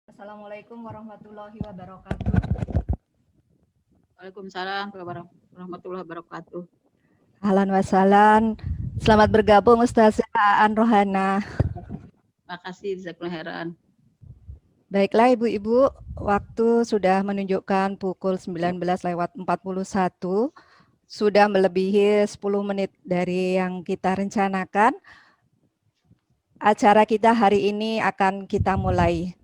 Assalamualaikum warahmatullahi wabarakatuh. Waalaikumsalam warahmatullahi wabarakatuh. Ahlan wa sahlan. Selamat bergabung Ustazah Aan Rohana. Makasih Jazakallah khairan. Baiklah Ibu-ibu, waktu sudah menunjukkan pukul 19:41. Sudah melebihi 10 menit dari yang kita rencanakan. Acara kita hari ini akan kita mulai.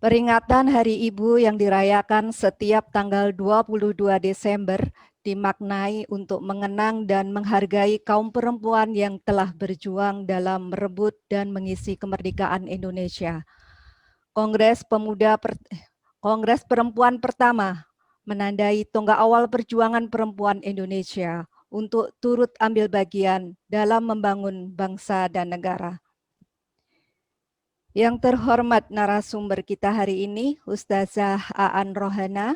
Peringatan Hari Ibu yang dirayakan setiap tanggal 22 Desember dimaknai untuk mengenang dan menghargai kaum perempuan yang telah berjuang dalam merebut dan mengisi kemerdekaan Indonesia. Kongres Perempuan pertama menandai tonggak awal perjuangan perempuan Indonesia untuk turut ambil bagian dalam membangun bangsa dan negara. Yang terhormat narasumber kita hari ini, Ustazah Aan Rohana,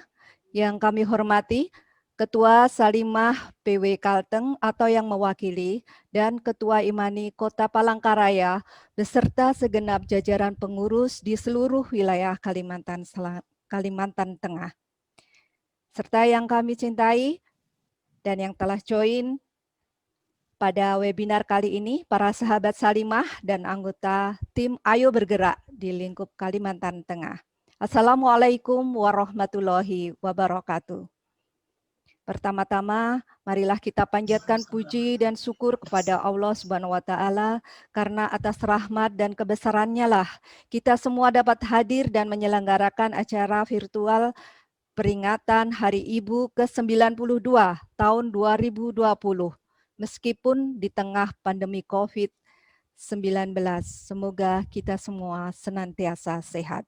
yang kami hormati, Ketua Salimah PW Kalteng atau yang mewakili, dan Ketua Imani Kota Palangkaraya, beserta segenap jajaran pengurus di seluruh wilayah Kalimantan Tengah. Serta yang kami cintai dan yang telah join pada webinar kali ini, para sahabat Salimah dan anggota tim Ayo Bergerak di lingkup Kalimantan Tengah. Assalamualaikum warahmatullahi wabarakatuh. Pertama-tama, marilah kita panjatkan puji dan syukur kepada Allah Subhanahu wa Ta'ala, karena atas rahmat dan kebesarannya lah kita semua dapat hadir dan menyelenggarakan acara virtual peringatan Hari Ibu ke-92 tahun 2020. Meskipun di tengah pandemi COVID-19, semoga kita semua senantiasa sehat.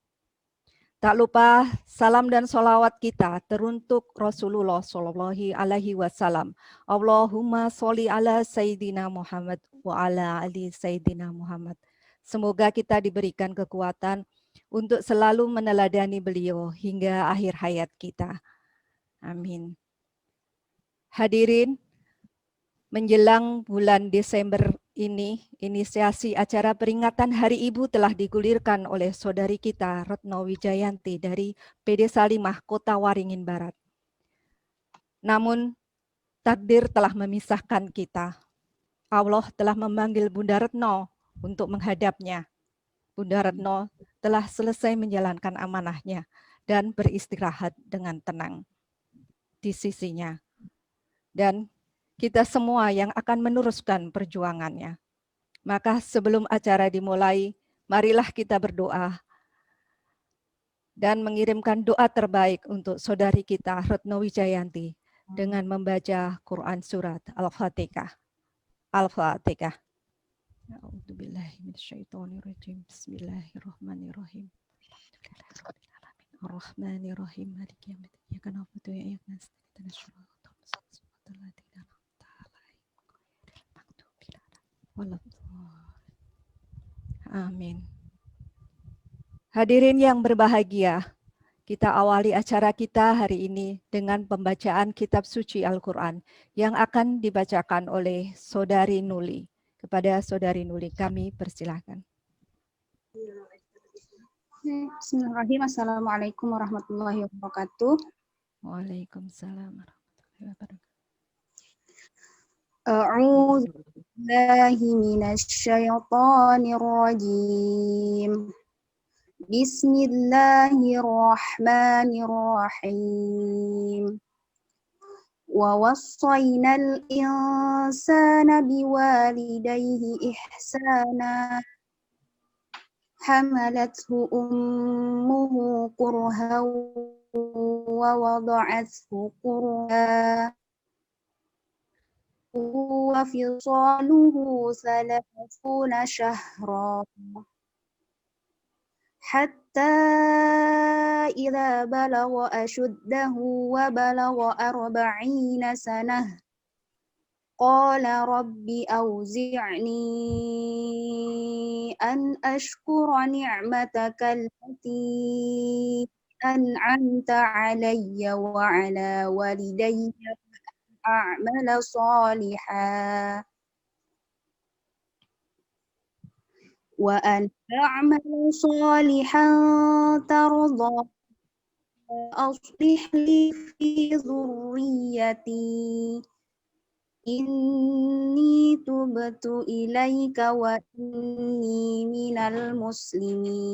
Tak lupa salam dan sholawat kita teruntuk Rasulullah Shallallahu Alaihi Wasallam. Allahumma sholli ala Sayyidina Muhammad wa ala ali Sayyidina Muhammad. Semoga kita diberikan kekuatan untuk selalu meneladani beliau hingga akhir hayat kita. Amin. Hadirin, menjelang bulan Desember ini, inisiasi acara peringatan Hari Ibu telah digulirkan oleh saudari kita, Retno Wijayanti dari PD Salimah Kota Waringin Barat. Namun, takdir telah memisahkan kita. Allah telah memanggil Bunda Retno untuk menghadapnya. Bunda Retno telah selesai menjalankan amanahnya dan beristirahat dengan tenang di sisinya. Dan kita semua yang akan meneruskan perjuangannya. Maka sebelum acara dimulai, marilah kita berdoa dan mengirimkan doa terbaik untuk saudari kita Retno Wijayanti dengan membaca Quran Surat Al-Fatihah. Al-Fatihah. Bismillahirrahmanirrahim. Ar-Rahmanirrahim. Maliki yaumiddin. Iyyaka na'budu wa iyyaka nasta'in. Amin. Hadirin yang berbahagia, kita awali acara kita hari ini dengan pembacaan kitab suci Al-Quran yang akan dibacakan oleh Saudari Nuli. Kepada Saudari Nuli, kami persilahkan. Bismillahirrahmanirrahim. Assalamualaikum warahmatullahi wabarakatuh. Waalaikumsalam warahmatullahi wabarakatuh. A'udzu billahi minasyaitonir rajim. Bismillahirrahmanirrahim. Wa wassaynal insana biwalidayhi ihsana. Hamalathu ummuhu kurha wa wada'athu kurha wa fisaluhu 30 syahra hatta idza balagha ashuddahu wa balagha 40 sanah qala rabbi awzi'ni an ashkura ni'mataka allati an'amta 'alayya wa 'ala walidayya a'mala salihan. وأن أعمل صالحا ترضى أصلح لي في ذريتي إني تبت إليك وإني من المسلمين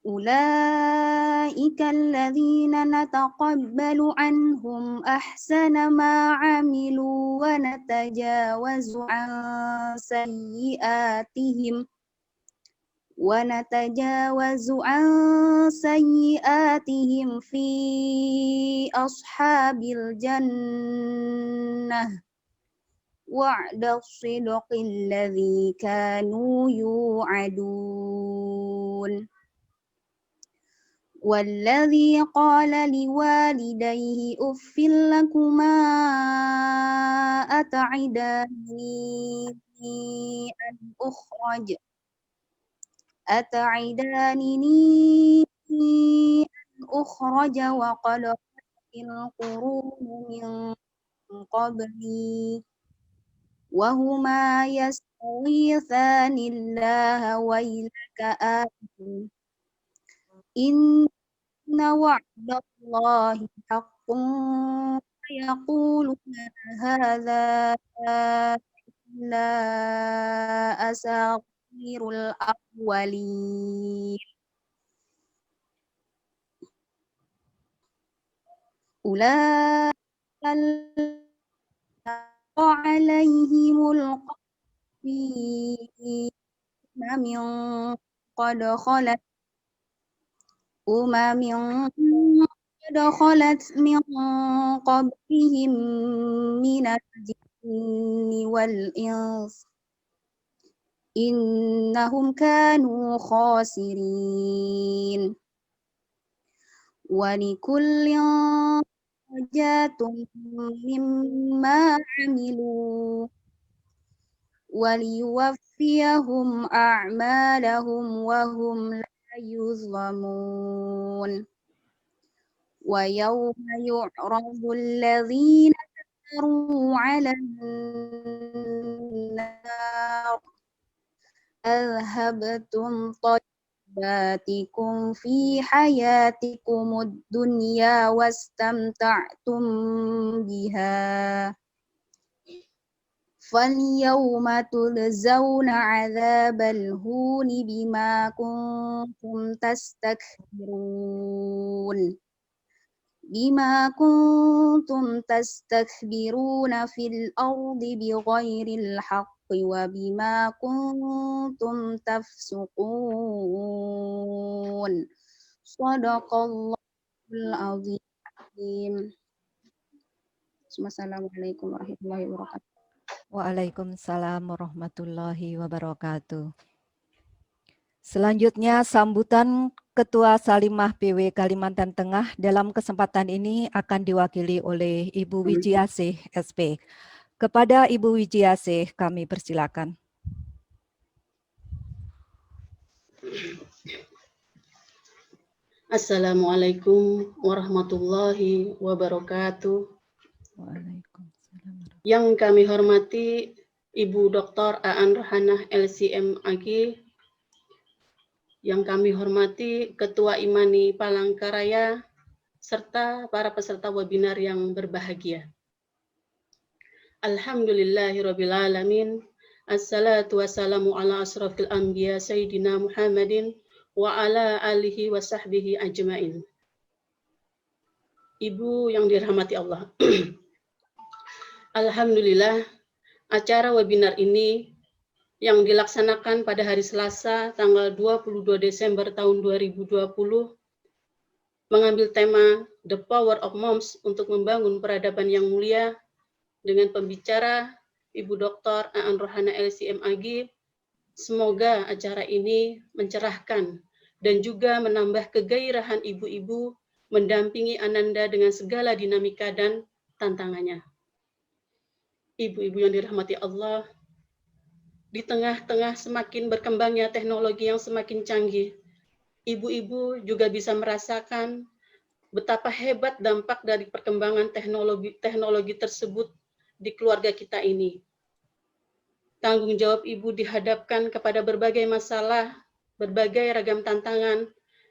أولئك الذين نتقبل عنهم أحسن ما عملوا ونتجاوز عن سيئاتهم في أصحاب الجنة وعد الصدق الذي كانوا يوعدون والذي قال لوالديه أف لكما أتعدانني أن أخرج وقد خلت القرون من قبلي وهما يستغيثان الله ويلك آمن إن وعد الله حق ويقولون هذا إلا أساطير الأولين أولئك عليهم القول في أمم قد خلت من قبلهم من الجن والإنس إنهم كانوا خاسرين ولكل درجات مما عملوا وليوفيهم أعمالهم وهم لا يظلمون ويوم يعرض الذين كفروا على النار أذهبتم طيباتكم في حياتكم الدنيا واستمتعتم بها فاليوم تجزون عذاب الهون بما كنتم تستكبرون في الأرض بغير الحق وبما كنتم تفسقون صدق الله العظيم. Assalamualaikum warahmatullahi wabarakatuh. Waalaikumsalam warahmatullahi wabarakatuh. Selanjutnya sambutan Ketua Salimah PW Kalimantan Tengah dalam kesempatan ini akan diwakili oleh Ibu Wijiasih SP. Kepada Ibu Wijiasih kami persilakan. Assalamualaikum warahmatullahi wabarakatuh. Waalaikumsalam. Yang kami hormati Ibu Dr. Aan Rohanah LCMAG, yang kami hormati Ketua Imani Palangkaraya, serta para peserta webinar yang berbahagia. Alhamdulillahirrabbilalamin. Assalatu wassalamu ala asrafil anbiya Sayyidina Muhammadin wa ala alihi wa sahbihi ajmain. Ibu yang dirahmati Allah. Alhamdulillah, acara webinar ini yang dilaksanakan pada hari Selasa tanggal 22 Desember tahun 2020 mengambil tema The Power of Moms untuk membangun peradaban yang mulia dengan pembicara Ibu Dr. Aan Rohanah LCMAG. Semoga acara ini mencerahkan dan juga menambah kegairahan ibu-ibu mendampingi Ananda dengan segala dinamika dan tantangannya. Ibu-ibu yang dirahmati Allah, di tengah-tengah semakin berkembangnya teknologi yang semakin canggih, ibu-ibu juga bisa merasakan betapa hebat dampak dari perkembangan teknologi tersebut di keluarga kita ini. Tanggung jawab ibu dihadapkan kepada berbagai masalah, berbagai ragam tantangan,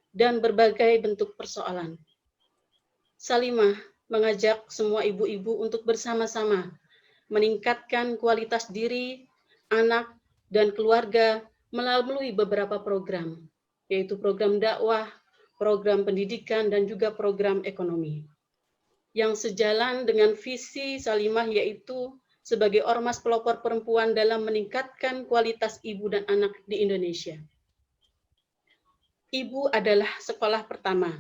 dan berbagai bentuk persoalan. Salimah mengajak semua ibu-ibu untuk bersama-sama meningkatkan kualitas diri, anak, dan keluarga melalui beberapa program, yaitu program dakwah, program pendidikan, dan juga program ekonomi. Yang sejalan dengan visi Salimah yaitu sebagai ormas pelopor perempuan dalam meningkatkan kualitas ibu dan anak di Indonesia. Ibu adalah sekolah pertama.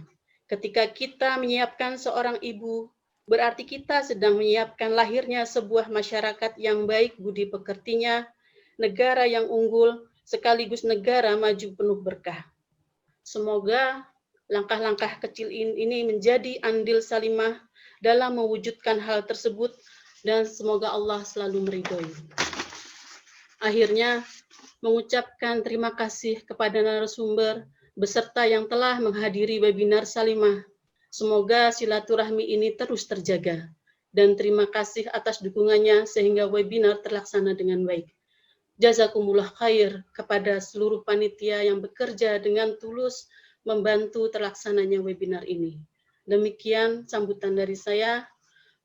Ketika kita menyiapkan seorang ibu, berarti kita sedang menyiapkan lahirnya sebuah masyarakat yang baik budi pekertinya, negara yang unggul, sekaligus negara maju penuh berkah. Semoga langkah-langkah kecil ini menjadi andil Salimah dalam mewujudkan hal tersebut, dan semoga Allah selalu meridhoi. Akhirnya, mengucapkan terima kasih kepada narasumber beserta yang telah menghadiri webinar Salimah. Semoga silaturahmi ini terus terjaga. Dan terima kasih atas dukungannya sehingga webinar terlaksana dengan baik. Jazakumullah khair kepada seluruh panitia yang bekerja dengan tulus membantu terlaksananya webinar ini. Demikian sambutan dari saya.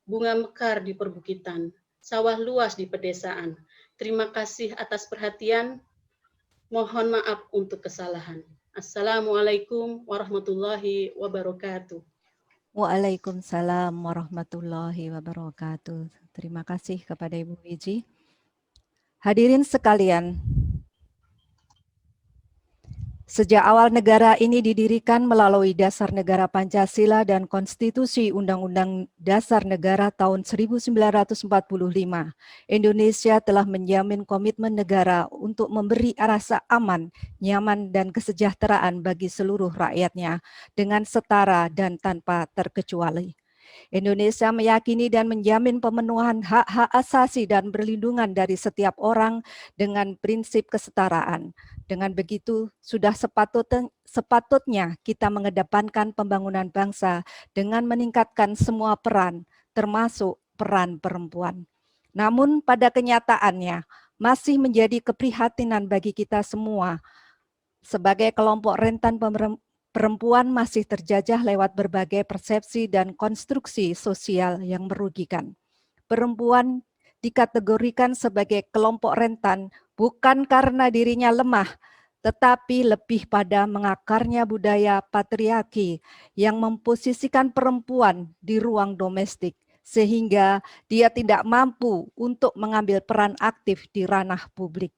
Bunga mekar di perbukitan, sawah luas di pedesaan. Terima kasih atas perhatian. Mohon maaf untuk kesalahan. Assalamualaikum warahmatullahi wabarakatuh. Waalaikumsalam warahmatullahi wabarakatuh. Terima kasih kepada Ibu Wiji. Hadirin sekalian, sejak awal negara ini didirikan melalui Dasar Negara Pancasila dan Konstitusi Undang-Undang Dasar Negara tahun 1945, Indonesia telah menjamin komitmen negara untuk memberi rasa aman, nyaman, dan kesejahteraan bagi seluruh rakyatnya dengan setara dan tanpa terkecuali. Indonesia meyakini dan menjamin pemenuhan hak-hak asasi dan perlindungan dari setiap orang dengan prinsip kesetaraan. Dengan begitu, sudah sepatutnya kita mengedepankan pembangunan bangsa dengan meningkatkan semua peran, termasuk peran perempuan. Namun pada kenyataannya, masih menjadi keprihatinan bagi kita semua sebagai kelompok rentan perempuan masih terjajah lewat berbagai persepsi dan konstruksi sosial yang merugikan. Perempuan dikategorikan sebagai kelompok rentan bukan karena dirinya lemah, tetapi lebih pada mengakarnya budaya patriarki yang memposisikan perempuan di ruang domestik, sehingga dia tidak mampu untuk mengambil peran aktif di ranah publik.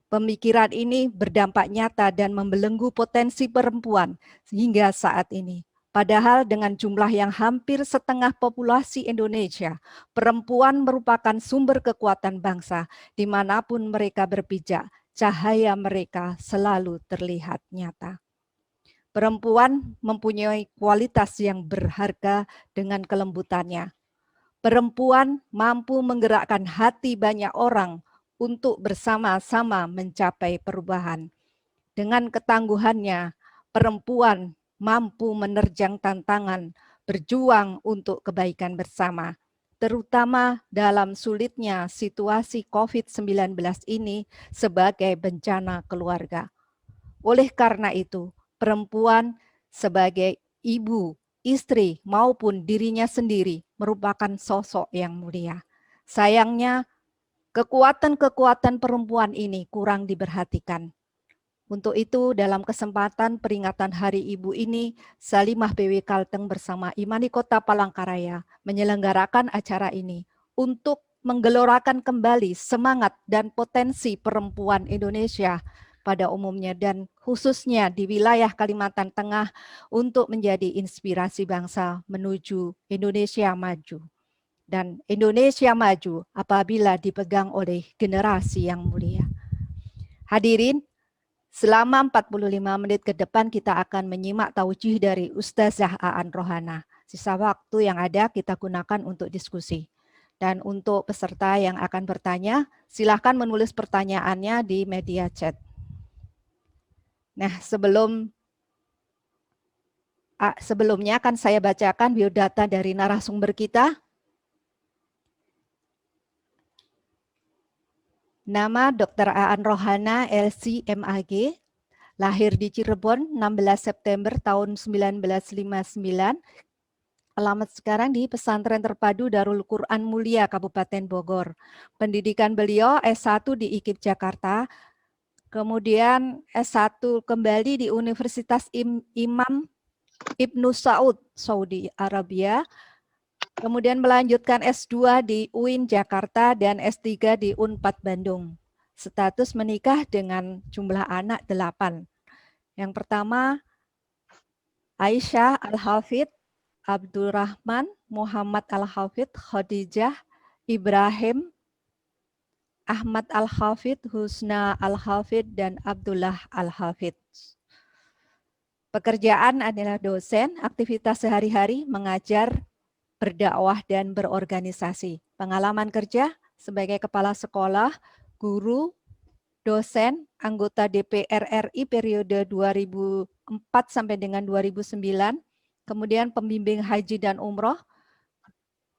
Pemikiran ini berdampak nyata dan membelenggu potensi perempuan hingga saat ini. Padahal dengan jumlah yang hampir setengah populasi Indonesia, perempuan merupakan sumber kekuatan bangsa dimanapun mereka berpijak, cahaya mereka selalu terlihat nyata. Perempuan mempunyai kualitas yang berharga dengan kelembutannya. Perempuan mampu menggerakkan hati banyak orang untuk bersama-sama mencapai perubahan. Dengan ketangguhannya, perempuan mampu menerjang tantangan, berjuang untuk kebaikan bersama, terutama dalam sulitnya situasi COVID-19 ini sebagai bencana keluarga. Oleh karena itu, perempuan sebagai ibu, istri, maupun dirinya sendiri merupakan sosok yang mulia. Sayangnya, kekuatan-kekuatan perempuan ini kurang diperhatikan. Untuk itu, dalam kesempatan peringatan Hari Ibu ini, Salimah BW Kalteng bersama Imani Kota Palangkaraya menyelenggarakan acara ini untuk menggelorakan kembali semangat dan potensi perempuan Indonesia pada umumnya dan khususnya di wilayah Kalimantan Tengah untuk menjadi inspirasi bangsa menuju Indonesia maju. Dan Indonesia maju apabila dipegang oleh generasi yang mulia. Hadirin, selama 45 menit ke depan kita akan menyimak taujih dari Ustazah Aan Rohana. Sisa waktu yang ada kita gunakan untuk diskusi. Dan untuk peserta yang akan bertanya, silakan menulis pertanyaannya di media chat. Nah, sebelumnya akan saya bacakan biodata dari narasumber kita. Nama Dr. Aan Rohana LC.MAG, lahir di Cirebon 16 September tahun 1959, alamat sekarang di Pesantren Terpadu Darul Quran Mulia Kabupaten Bogor. Pendidikan beliau S1 di IKIP Jakarta, kemudian S1 kembali di Universitas Imam Ibnu Saud, Saudi Arabia, kemudian melanjutkan S2 di UIN Jakarta dan S3 di Unpad Bandung. Status menikah dengan jumlah anak 8. Yang pertama, Aisyah Al-Hafidh, Abdurrahman, Muhammad Al-Hafidh, Khadijah, Ibrahim, Ahmad Al-Hafidh, Husna Al-Hafidh, dan Abdullah Al-Hafidh. Pekerjaan adalah dosen, aktivitas sehari-hari mengajar, berdakwah, dan berorganisasi. Pengalaman kerja sebagai kepala sekolah, guru, dosen, anggota DPR RI periode 2004 sampai dengan 2009, kemudian pembimbing haji dan umroh,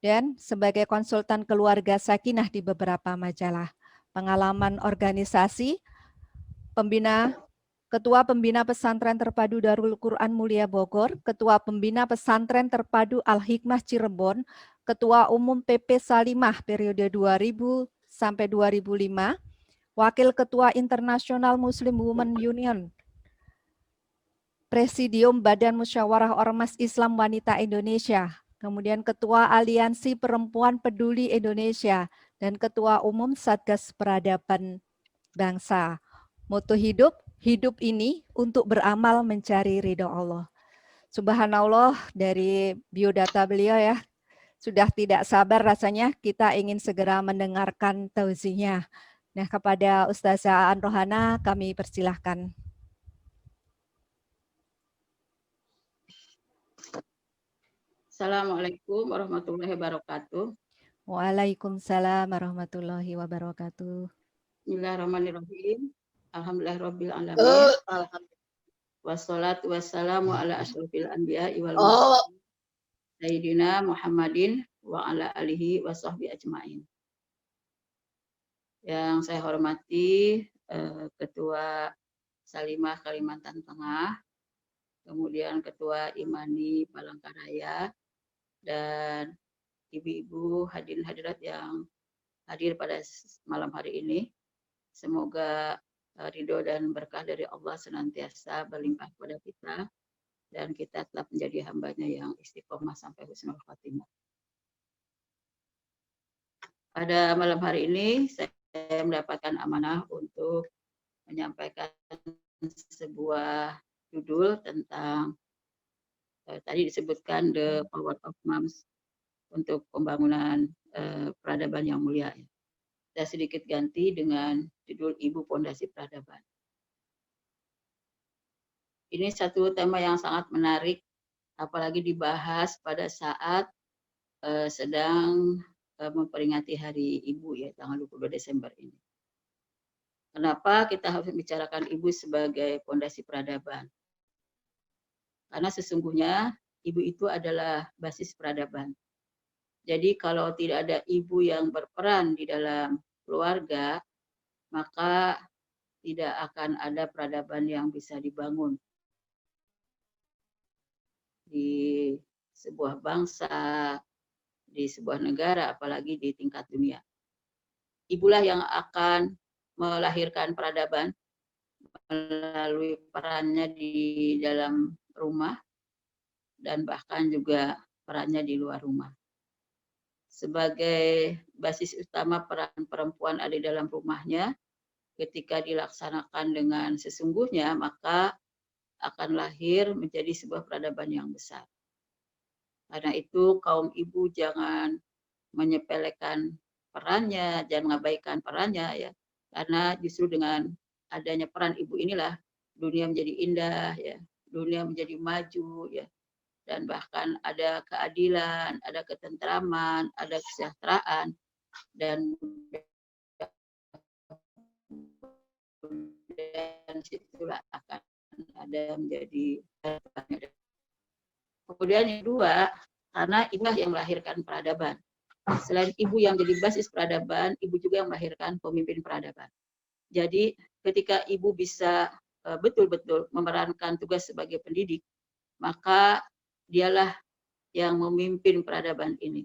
dan sebagai konsultan keluarga sakinah di beberapa majalah. Pengalaman organisasi, Ketua Pembina Pesantren Terpadu Darul Quran Mulia Bogor, Ketua Pembina Pesantren Terpadu Al-Hikmah Cirebon, Ketua Umum PP Salimah periode 2000 sampai 2005, Wakil Ketua Internasional Muslim Women Union, Presidium Badan Musyawarah Ormas Islam Wanita Indonesia, kemudian Ketua Aliansi Perempuan Peduli Indonesia, dan Ketua Umum Satgas Peradaban Bangsa. Moto hidup, hidup ini untuk beramal mencari ridho Allah. Subhanallah, dari biodata beliau ya, sudah tidak sabar rasanya kita ingin segera mendengarkan tausiahnya. Nah, kepada Ustazah Aan Rohana kami persilahkan. Assalamualaikum warahmatullahi wabarakatuh. Waalaikumsalam warahmatullahi wabarakatuh. Bismillahirrahmanirrahim. Alhamdulillahirabbil alamin. Wassalatu wassalamu ala asyrofil anbiya'i wal mursalin sayyidina Muhammadin wa ala alihi wa sahbihi ajmain. Yang saya hormati Ketua Salimah Kalimantan Tengah, kemudian Ketua Imani Palangkaraya, dan ibu-ibu hadirin hadirat yang hadir pada malam hari ini. Semoga ridho dan berkah dari Allah senantiasa berlimpah kepada kita, dan kita tetap menjadi hambanya yang istiqomah sampai husnul khotimah. Pada malam hari ini saya mendapatkan amanah untuk menyampaikan sebuah judul tentang tadi disebutkan The Power of Moms untuk pembangunan peradaban yang mulia. Saya sedikit ganti dengan judul Ibu Pondasi Peradaban. Ini satu tema yang sangat menarik, apalagi dibahas pada saat sedang memperingati Hari Ibu ya, tanggal 22 Desember ini. Kenapa kita harus membicarakan ibu sebagai pondasi peradaban? Karena sesungguhnya ibu itu adalah basis peradaban. Jadi kalau tidak ada ibu yang berperan di dalam keluarga, maka tidak akan ada peradaban yang bisa dibangun di sebuah bangsa, di sebuah negara, apalagi di tingkat dunia. Ibulah yang akan melahirkan peradaban melalui perannya di dalam rumah dan bahkan juga perannya di luar rumah. Sebagai basis utama peran perempuan ada di dalam rumahnya, ketika dilaksanakan dengan sesungguhnya, maka akan lahir menjadi sebuah peradaban yang besar. Karena itu kaum ibu jangan menyepelekan perannya, jangan mengabaikan perannya ya. Karena justru dengan adanya peran ibu inilah dunia menjadi indah ya, dunia menjadi maju ya. Dan bahkan ada keadilan, ada ketentraman, ada kesejahteraan, dan situlah akan ada menjadi. Kemudian yang kedua, karena itulah yang melahirkan peradaban. Selain ibu yang jadi basis peradaban, ibu juga yang melahirkan pemimpin peradaban. Jadi ketika ibu bisa betul-betul memerankan tugas sebagai pendidik, maka dialah yang memimpin peradaban ini.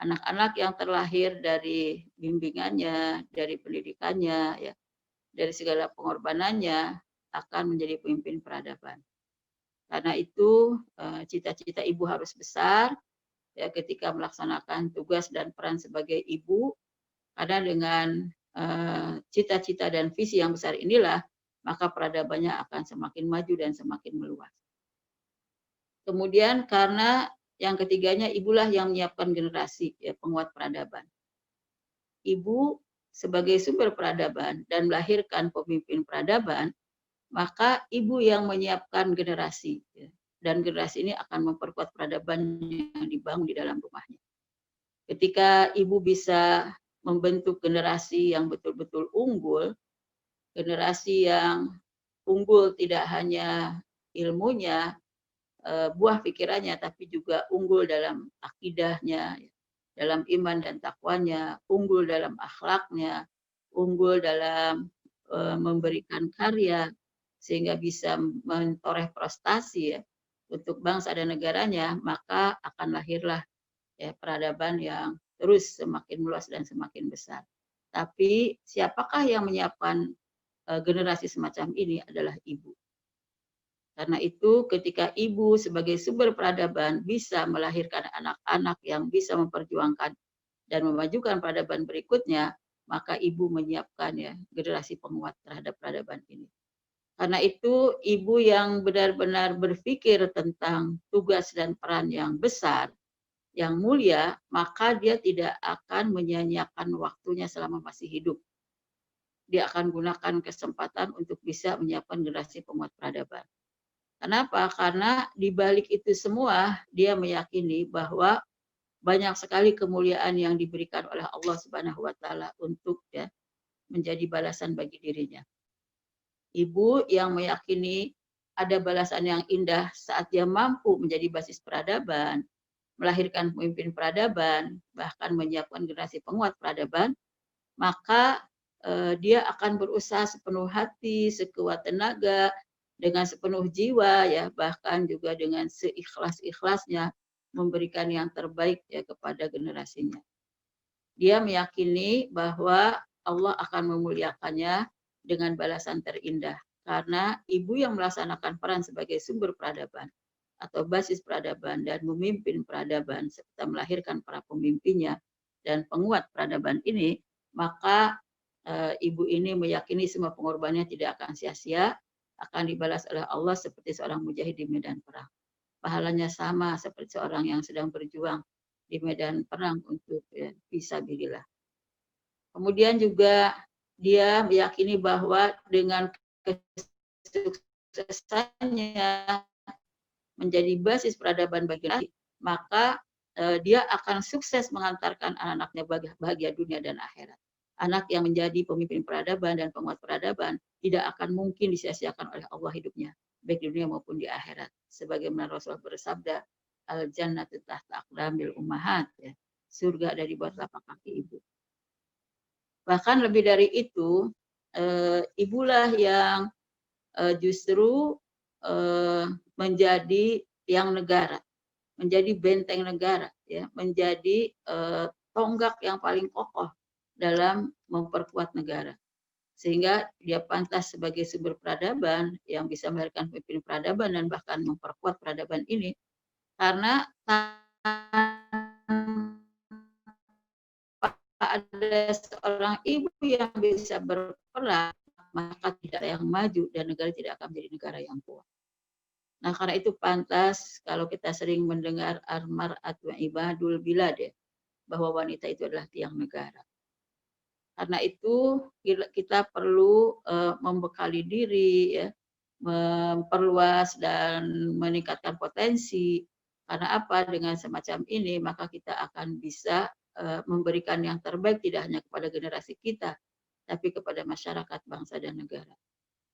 Anak-anak yang terlahir dari bimbingannya, dari pendidikannya, ya, dari segala pengorbanannya akan menjadi pemimpin peradaban. Karena itu cita-cita ibu harus besar ya ketika melaksanakan tugas dan peran sebagai ibu, karena dengan cita-cita dan visi yang besar inilah maka peradabannya akan semakin maju dan semakin meluas. Kemudian karena yang ketiganya ibulah yang menyiapkan generasi ya, penguat peradaban. Ibu sebagai sumber peradaban dan melahirkan pemimpin peradaban, maka ibu yang menyiapkan generasi ya, dan generasi ini akan memperkuat peradaban yang dibangun di dalam rumahnya. Ketika ibu bisa membentuk generasi yang betul-betul unggul, generasi yang unggul tidak hanya ilmunya, buah pikirannya, tapi juga unggul dalam akidahnya, dalam iman dan takwanya, unggul dalam akhlaknya, unggul dalam memberikan karya, sehingga bisa mentoreh prestasi ya, untuk bangsa dan negaranya, maka akan lahirlah ya, peradaban yang terus semakin meluas dan semakin besar. Tapi siapakah yang menyiapkan generasi semacam ini adalah ibu. Karena itu ketika ibu sebagai sumber peradaban bisa melahirkan anak-anak yang bisa memperjuangkan dan memajukan peradaban berikutnya, maka ibu menyiapkan ya generasi penguat terhadap peradaban ini. Karena itu ibu yang benar-benar berpikir tentang tugas dan peran yang besar, yang mulia, maka dia tidak akan menyia-nyiakan waktunya selama masih hidup. Dia akan gunakan kesempatan untuk bisa menyiapkan generasi penguat peradaban. Kenapa? Karena di balik itu semua dia meyakini bahwa banyak sekali kemuliaan yang diberikan oleh Allah Subhanahu wa taala untuk ya menjadi balasan bagi dirinya. Ibu yang meyakini ada balasan yang indah saat dia mampu menjadi basis peradaban, melahirkan pemimpin peradaban, bahkan menyiapkan generasi penguat peradaban, maka dia akan berusaha sepenuh hati, sekuat tenaga, dengan sepenuh jiwa ya, bahkan juga dengan seikhlas-ikhlasnya memberikan yang terbaik ya kepada generasinya. Dia meyakini bahwa Allah akan memuliakannya dengan balasan terindah karena ibu yang melaksanakan peran sebagai sumber peradaban atau basis peradaban dan memimpin peradaban serta melahirkan para pemimpinnya dan penguat peradaban ini, maka ibu ini meyakini semua pengorbanannya tidak akan sia-sia, akan dibalas oleh Allah seperti seorang mujahid di medan perang. Pahalanya sama seperti seorang yang sedang berjuang di medan perang untuk ya, fisabilillah. Kemudian juga dia meyakini bahwa dengan kesuksesannya menjadi basis peradaban bagi generasi, maka dia akan sukses mengantarkan anak-anaknya bahagia dunia dan akhirat. Anak yang menjadi pemimpin peradaban dan penguat peradaban tidak akan mungkin disia-siakan oleh Allah hidupnya, baik di dunia maupun di akhirat. Sebagaimana Rasul bersabda, al-jannatu tahta aqdamil ummahat, ya. Surga ada di bawah telapak kaki ibu. Bahkan lebih dari itu, ibulah yang justru menjadi tiang negara, menjadi benteng negara, ya, menjadi tonggak yang paling kokoh dalam memperkuat negara. Sehingga dia pantas sebagai sumber peradaban yang bisa melahirkan pemimpin peradaban dan bahkan memperkuat peradaban ini. Karena ada seorang ibu yang bisa berperan, maka tidak yang maju dan negara tidak akan menjadi negara yang kuat. Nah, karena itu pantas kalau kita sering mendengar al-mar'atu ibadul bilad, ya, bahwa wanita itu adalah tiang negara. Karena itu kita perlu membekali diri, ya, memperluas dan meningkatkan potensi. Karena apa? Dengan semacam ini maka kita akan bisa memberikan yang terbaik tidak hanya kepada generasi kita, tapi kepada masyarakat, bangsa dan negara.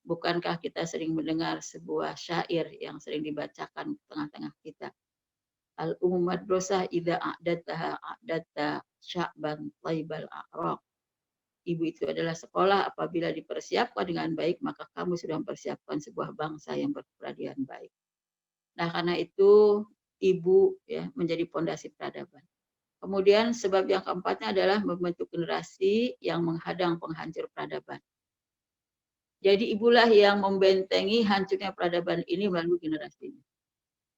Bukankah kita sering mendengar sebuah syair yang sering dibacakan di tengah-tengah kita? Al-ummat dosah idza a'dataha a'datta sya'ban thaibal a'raq. ibu itu adalah sekolah, apabila dipersiapkan dengan baik, maka kamu sudah mempersiapkan sebuah bangsa yang berperadaban baik. Nah, karena itu ibu ya menjadi pondasi peradaban. Kemudian sebab yang keempatnya adalah membentuk generasi yang menghadang penghancur peradaban. Jadi ibulah yang membentengi hancurnya peradaban ini melalui generasinya.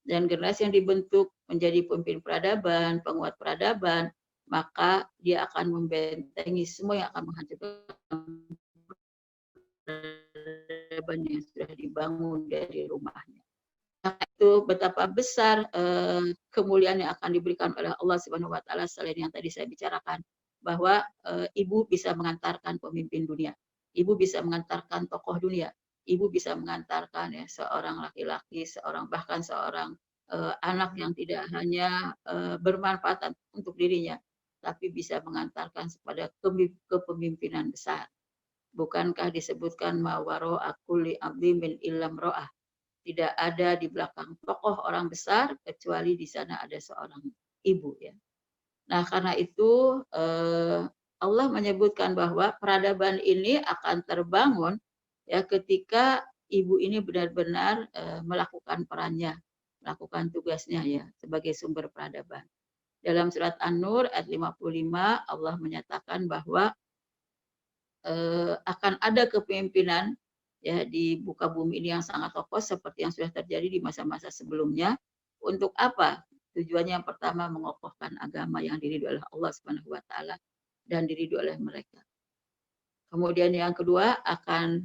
Dan generasi yang dibentuk menjadi pemimpin peradaban, penguat peradaban, maka dia akan membentengi semua yang akan menghancurkan peradaban yang sudah dibangun dari rumahnya. Nah, itu betapa besar kemuliaan yang akan diberikan oleh Allah Subhanahu wa taala selain yang tadi saya bicarakan, bahwa ibu bisa mengantarkan pemimpin dunia. Ibu bisa mengantarkan tokoh dunia. Ibu bisa mengantarkan ya seorang laki-laki, bahkan seorang anak yang tidak hanya bermanfaat untuk dirinya, tapi bisa mengantarkan kepada kepemimpinan besar. Bukankah disebutkan mawaro akuli abdi min illam ro'ah? Tidak ada di belakang tokoh orang besar kecuali di sana ada seorang ibu ya. Nah, karena itu Allah menyebutkan bahwa peradaban ini akan terbangun ya ketika ibu ini benar-benar melakukan perannya, melakukan tugasnya ya sebagai sumber peradaban. Dalam surat An-Nur ayat 55 Allah menyatakan bahwa akan ada kepemimpinan ya di muka bumi ini yang sangat kokoh seperti yang sudah terjadi di masa-masa sebelumnya. Untuk apa? Tujuannya yang pertama mengokohkan agama yang diridhoi oleh Allah Subhanahu wa taala dan diridhoi oleh mereka. Kemudian yang kedua akan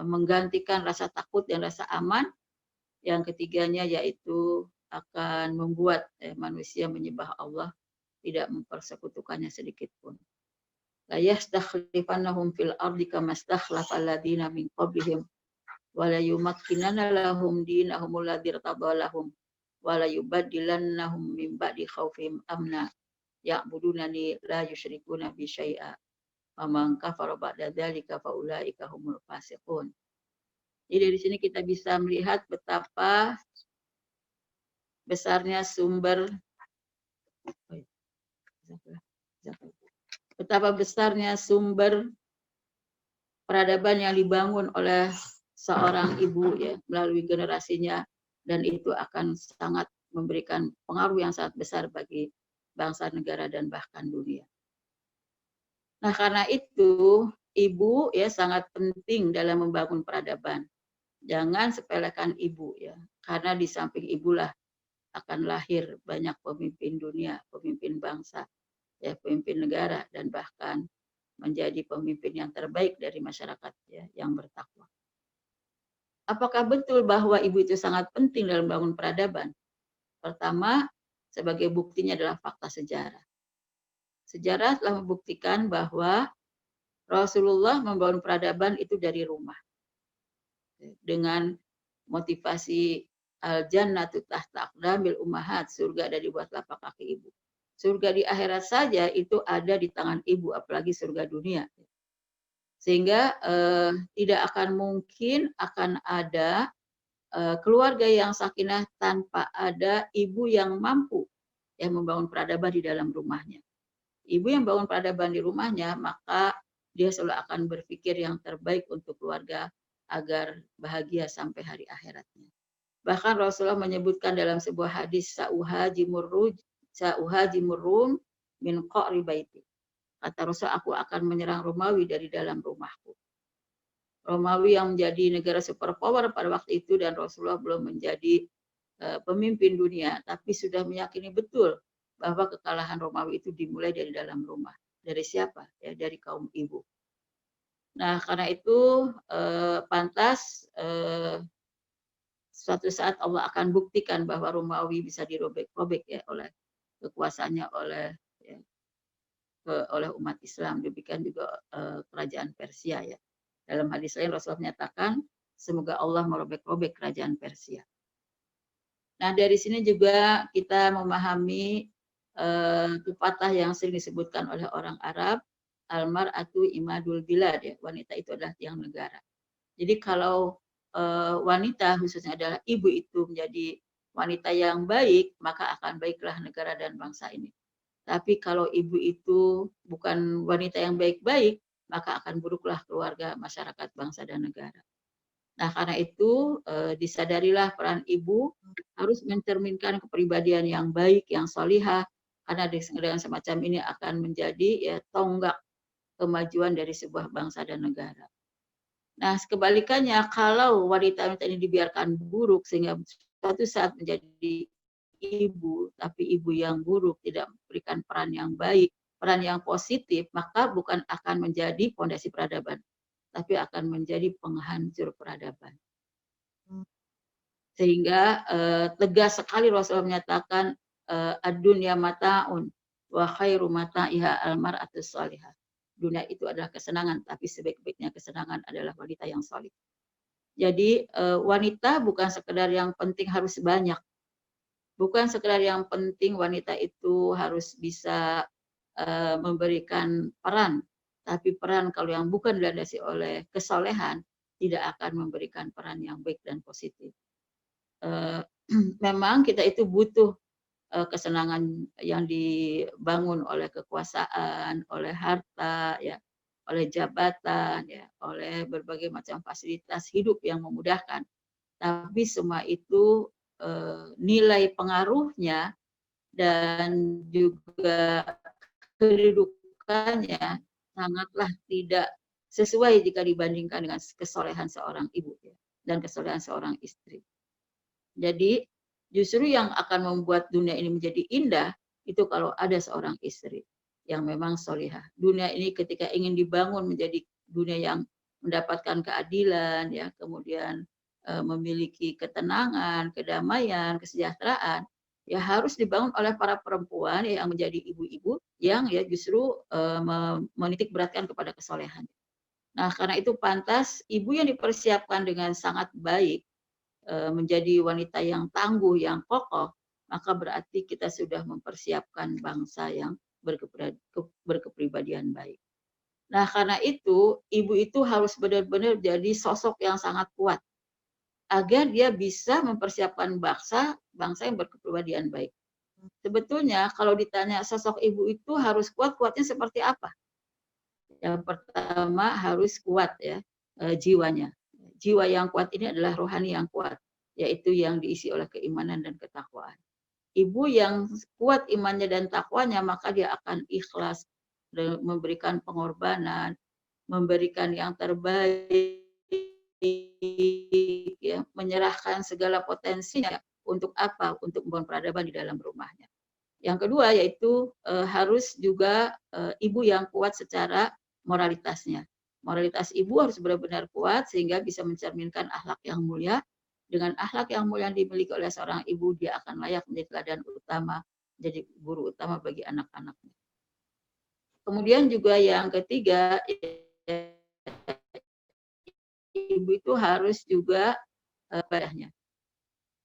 menggantikan rasa takut dan rasa aman. Yang ketiganya yaitu akan membuat manusia menyembah Allah, tidak mempersekutukannya sedikit pun. La yastakhlifannahum fil ardi kama stakhlafal ladzina min qablihim wa la yumakkinanna lahum dinahum alladzi irtadha lahum wa la yubaddilannahum min ba'di khaufihim amna ya'budunani la yusyrikuna bi syai'a wa man kafara ba'da dzalika fa ulaika humul fasiqun. Jadi dari sini kita bisa melihat betapa besarnya sumber peradaban yang dibangun oleh seorang ibu ya melalui generasinya, dan itu akan sangat memberikan pengaruh yang sangat besar bagi bangsa, negara, dan bahkan dunia. Nah, karena itu ibu ya sangat penting dalam membangun peradaban. Jangan sepelekan ibu ya, karena di samping ibulah akan lahir banyak pemimpin dunia, pemimpin bangsa, ya pemimpin negara, dan bahkan menjadi pemimpin yang terbaik dari masyarakat ya, yang bertakwa. Apakah betul bahwa ibu itu sangat penting dalam membangun peradaban? Pertama, sebagai buktinya adalah fakta sejarah. Sejarah telah membuktikan bahwa Rasulullah membangun peradaban itu dari rumah. Dengan motivasi al-jannatu tahta aqdamil ummahat, surga ada di bawah telapak kaki ibu. Surga di akhirat saja itu ada di tangan ibu, apalagi surga dunia. Sehingga tidak akan mungkin akan ada keluarga yang sakinah tanpa ada ibu yang mampu yang membangun peradaban di dalam rumahnya. Ibu yang bangun peradaban di rumahnya, maka dia selalu akan berpikir yang terbaik untuk keluarga agar bahagia sampai hari akhiratnya. Bahkan Rasulullah menyebutkan dalam sebuah hadis, sa'uhajimurrum min qa'ri baiti. Kata Rasul, aku akan menyerang Romawi dari dalam rumahku. Romawi yang menjadi negara superpower pada waktu itu, dan Rasulullah belum menjadi pemimpin dunia, tapi sudah meyakini betul bahwa kekalahan Romawi itu dimulai dari dalam rumah. Dari siapa? Ya, dari kaum ibu. Nah, karena itu pantas suatu saat Allah akan buktikan bahwa Romawi bisa dirobek-robek ya oleh kekuasaannya oleh umat Islam. Demikian juga kerajaan Persia ya. Dalam hadis lain Rasulullah menyatakan semoga Allah merobek-robek kerajaan Persia. Nah, dari sini juga kita memahami pepatah yang sering disebutkan oleh orang Arab, al-mar'atu imadul bilad ya, wanita itu adalah tiang negara. Jadi kalau wanita khususnya adalah ibu itu menjadi wanita yang baik, maka akan baiklah negara dan bangsa ini. Tapi kalau ibu itu bukan wanita yang baik-baik, maka akan buruklah keluarga, masyarakat, bangsa, dan negara. Nah, karena itu disadarilah peran ibu harus mencerminkan kepribadian yang baik, yang solihah, karena dengan semacam ini akan menjadi ya tonggak kemajuan dari sebuah bangsa dan negara. Nah, kebalikannya, kalau wanita-wanita ini dibiarkan buruk sehingga suatu saat menjadi ibu, tapi ibu yang buruk, tidak memberikan peran yang baik, peran yang positif, maka bukan akan menjadi fondasi peradaban, tapi akan menjadi penghancur peradaban. Sehingga tegas sekali Rasulullah menyatakan ad-dunya mata'un wa khairu mata'iha al-mar'atus shalihah. Dunia itu adalah kesenangan, tapi sebaik-baiknya kesenangan adalah wanita yang salih. Jadi wanita bukan sekedar yang penting harus banyak, bukan sekedar yang penting wanita itu harus bisa memberikan peran, tapi peran kalau yang bukan dilandasi oleh kesolehan tidak akan memberikan peran yang baik dan positif. Memang kita itu butuh kesenangan yang dibangun oleh kekuasaan, oleh harta, ya, oleh jabatan, ya, oleh berbagai macam fasilitas hidup yang memudahkan. Tapi semua itu nilai pengaruhnya dan juga kedudukannya sangatlah tidak sesuai jika dibandingkan dengan kesolehan seorang ibu ya, dan kesolehan seorang istri. Jadi justru yang akan membuat dunia ini menjadi indah itu kalau ada seorang istri yang memang solihah. Dunia ini ketika ingin dibangun menjadi dunia yang mendapatkan keadilan, ya, kemudian memiliki ketenangan, kedamaian, kesejahteraan, ya harus dibangun oleh para perempuan yang menjadi ibu-ibu yang ya justru menitik beratkan kepada kesolehan. Nah, karena itu pantas ibu yang dipersiapkan dengan sangat baik menjadi wanita yang tangguh, yang kokoh, maka berarti kita sudah mempersiapkan bangsa yang berkepribadian baik. Nah, karena itu, ibu itu harus benar-benar jadi sosok yang sangat kuat, agar dia bisa mempersiapkan bangsa yang berkepribadian baik. Sebetulnya kalau ditanya sosok ibu itu harus kuat, kuatnya seperti apa? Yang pertama harus kuat ya jiwanya. Jiwa yang kuat ini adalah rohani yang kuat, yaitu yang diisi oleh keimanan dan ketakwaan. Ibu yang kuat imannya dan takwanya, maka dia akan ikhlas memberikan pengorbanan, memberikan yang terbaik, ya, menyerahkan segala potensinya untuk apa? Untuk membangun peradaban di dalam rumahnya. Yang kedua yaitu harus juga ibu yang kuat secara moralitasnya. Moralitas ibu harus benar-benar kuat sehingga bisa mencerminkan akhlak yang mulia. Dengan akhlak yang mulia yang dimiliki oleh seorang ibu, dia akan layak menjadi teladan utama, jadi guru utama bagi anak-anaknya. Kemudian juga yang ketiga, ibu itu harus juga ibadahnya.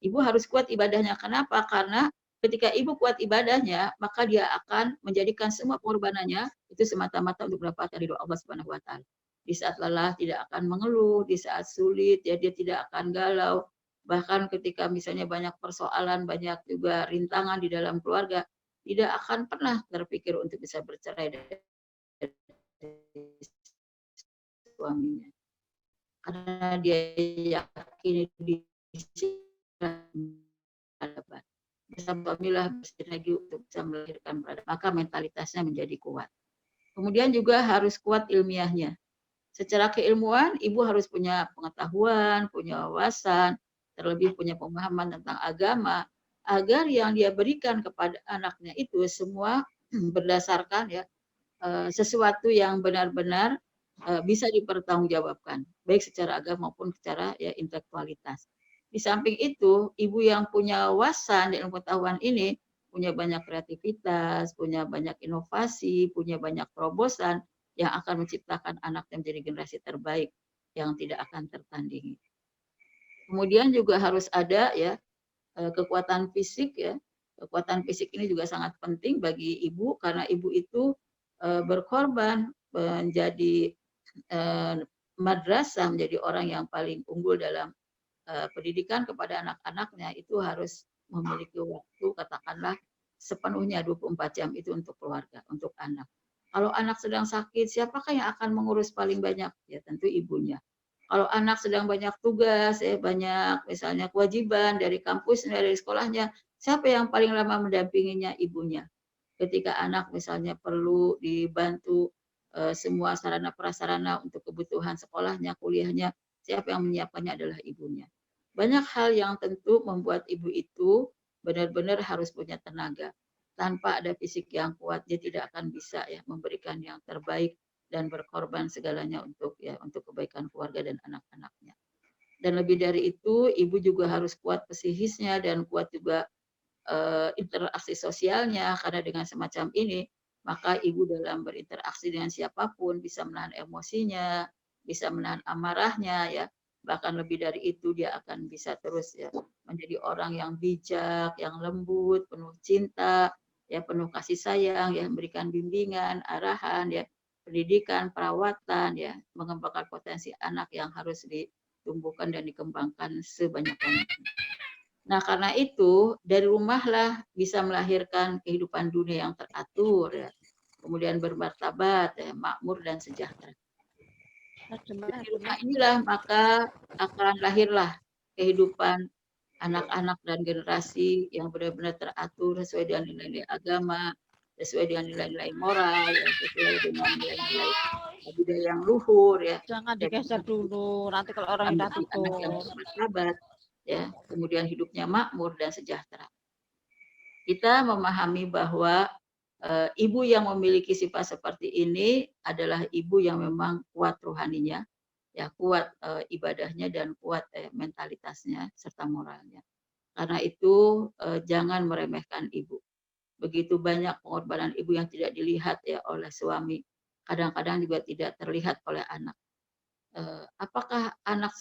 Ibu harus kuat ibadahnya. Kenapa? Karena ketika ibu kuat ibadahnya, maka dia akan menjadikan semua pengorbanannya itu semata-mata untuk mendapatkan ridho Allah Subhanahu wa taala. Di saat lelah tidak akan mengeluh, di saat sulit ya dia tidak akan galau. Bahkan ketika misalnya banyak persoalan, banyak juga rintangan di dalam keluarga, tidak akan pernah terpikir untuk bisa bercerai dari suaminya. Karena dia yakin di peradaban. Bersama-samilah bersinergi untuk bisa melahirkan peradaban. Maka mentalitasnya menjadi kuat. Kemudian juga harus kuat ilmiahnya. Secara keilmuan, ibu harus punya pengetahuan, punya wawasan, terlebih punya pemahaman tentang agama, agar yang dia berikan kepada anaknya itu semua berdasarkan ya sesuatu yang benar-benar bisa dipertanggungjawabkan, baik secara agama maupun secara ya intelektualitas. Di samping itu, ibu yang punya wawasan dan pengetahuan ini punya banyak kreativitas, punya banyak inovasi, punya banyak terobosan yang akan menciptakan anak yang menjadi generasi terbaik yang tidak akan tertandingi. Kemudian juga harus ada ya kekuatan fisik ya. Kekuatan fisik ini juga sangat penting bagi ibu karena ibu itu berkorban menjadi madrasah, menjadi orang yang paling unggul dalam pendidikan kepada anak-anaknya, itu harus memiliki waktu katakanlah sepenuhnya 24 jam itu untuk keluarga, untuk anak. Kalau anak sedang sakit, siapakah yang akan mengurus paling banyak? Ya tentu ibunya. Kalau anak sedang banyak tugas, banyak misalnya kewajiban dari kampus, dari sekolahnya, siapa yang paling lama mendampinginya? Ibunya. Ketika anak misalnya perlu dibantu semua sarana prasarana untuk kebutuhan sekolahnya, kuliahnya, siapa yang menyiapkannya adalah ibunya. Banyak hal yang tentu membuat ibu itu benar-benar harus punya tenaga. Tanpa ada fisik yang kuat, dia tidak akan bisa ya memberikan yang terbaik dan berkorban segalanya untuk kebaikan keluarga dan anak-anaknya. Dan lebih dari itu, ibu juga harus kuat psikisnya dan kuat juga interaksi sosialnya, karena dengan semacam ini maka ibu dalam berinteraksi dengan siapapun bisa menahan emosinya, bisa menahan amarahnya ya. Bahkan lebih dari itu dia akan bisa terus ya menjadi orang yang bijak, yang lembut, penuh cinta, ya penuh kasih sayang, ya memberikan bimbingan, arahan ya, pendidikan, perawatan ya, mengembangkan potensi anak yang harus ditumbuhkan dan dikembangkan sebanyak-banyaknya. Nah, karena itu dari rumahlah bisa melahirkan kehidupan dunia yang teratur ya. Kemudian bermartabat, ya, makmur dan sejahtera. Dari rumah inilah maka akan lahirlah kehidupan anak-anak dan generasi yang benar-benar teratur sesuai dengan nilai-nilai agama, sesuai dengan nilai-nilai moral, ya, sesuai dengan nilai-nilai budaya yang luhur ya. Jangan Dan digeser dulu, nanti kalau orang udah menjadi anak yang tutup. bermartabat, ya, kemudian hidupnya makmur dan sejahtera. Kita memahami bahwa ibu yang memiliki sifat seperti ini adalah ibu yang memang kuat rohaninya, ya kuat ibadahnya dan kuat mentalitasnya serta moralnya. Karena itu jangan meremehkan ibu. Begitu banyak pengorbanan ibu yang tidak dilihat ya oleh suami, kadang-kadang juga tidak terlihat oleh anak. Apakah anak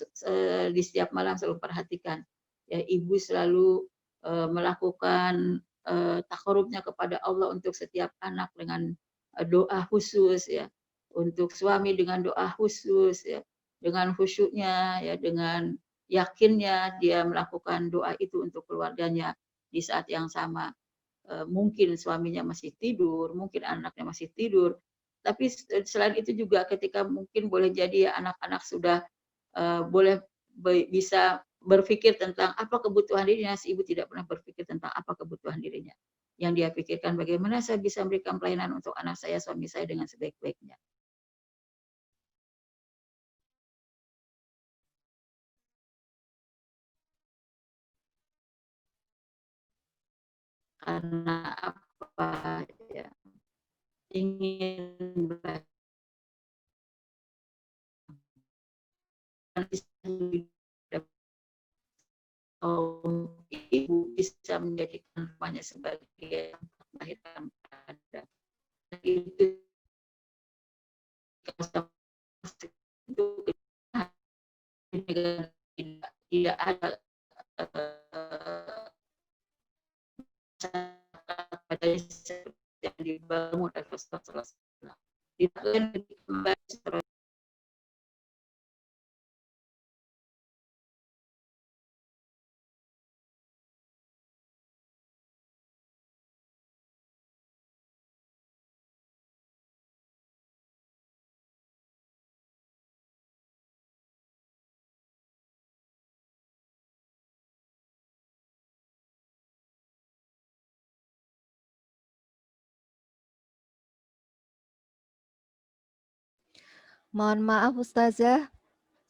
di setiap malam selalu perhatikan ya ibu selalu melakukan takarubnya kepada Allah untuk setiap anak dengan doa khusus ya, untuk suami dengan doa khusus ya, dengan khusyuknya ya, dengan yakinnya dia melakukan doa itu untuk keluarganya di saat yang sama. Mungkin suaminya masih tidur, mungkin anaknya masih tidur, tapi selain itu juga ketika mungkin boleh jadi ya anak-anak sudah boleh bisa berpikir tentang apa kebutuhan dirinya, si ibu tidak pernah berpikir tentang apa kebutuhan dirinya. Yang dia pikirkan bagaimana saya bisa memberikan pelayanan untuk anak saya, suami saya dengan sebaik-baiknya. Karena apa ya, ingin belajar ibu bisa menjadikan rumahnya sebagai tempat melahirkan ada itu itu tidak ada yang dibangun oleh Rasulullah SAW. Tidak kembali Mohon maaf Ustazah,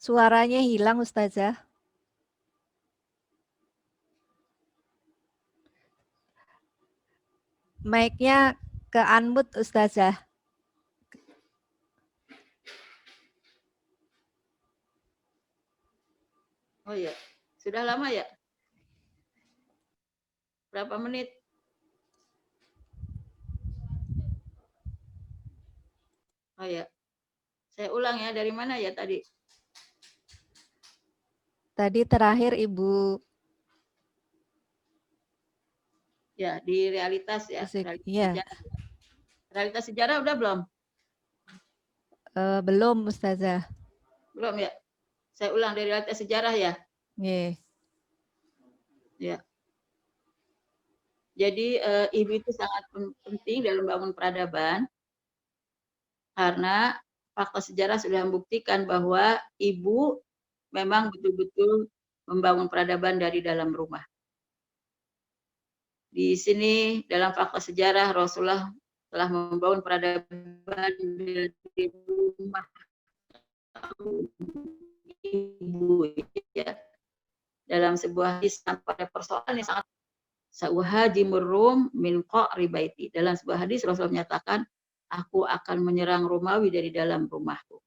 suaranya hilang Ustazah. Mic-nya ke unmute Ustazah. Oh iya, sudah lama ya? Berapa menit? Oh ya, saya ulang ya, dari mana ya tadi? Tadi terakhir Ibu Ya, di realitas ya. Realitas Iya. sejarah. Realitas sejarah udah belum? Belum Ustazah. Belum ya? Saya ulang dari realitas sejarah ya. Yeah. Ya. Jadi ibu itu sangat penting dalam bangun peradaban. Karena fakta sejarah sudah membuktikan bahwa ibu memang betul-betul membangun peradaban dari dalam rumah. Di sini dalam fakta sejarah Rasulullah telah membangun peradaban dari rumah ibu, ya. Dalam sebuah hadis pada persoalan yang sangat sauhajimur rum min qa'ri baiti. Dalam sebuah hadis Rasulullah menyatakan, aku akan menyerang Romawi dari dalam rumahku.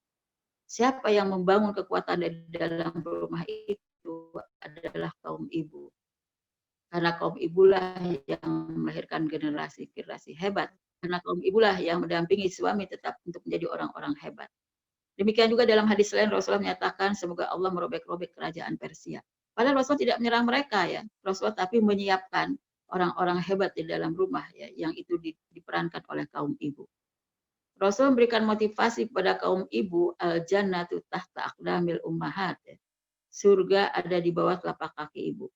Siapa yang membangun kekuatan dari dalam rumah itu adalah kaum ibu. Karena kaum ibulah yang melahirkan generasi-generasi hebat. Karena kaum ibulah yang mendampingi suami tetap untuk menjadi orang-orang hebat. Demikian juga dalam hadis lain Rasulullah menyatakan semoga Allah merobek-robek kerajaan Persia. Padahal Rasulullah tidak menyerang mereka ya. Rasulullah tapi menyiapkan orang-orang hebat di dalam rumah ya, yang itu diperankan oleh kaum ibu. Rasul memberikan motivasi kepada kaum ibu, al-jannatu tahta aqdamil ummahat. Ya. Surga ada di bawah telapak kaki ibu.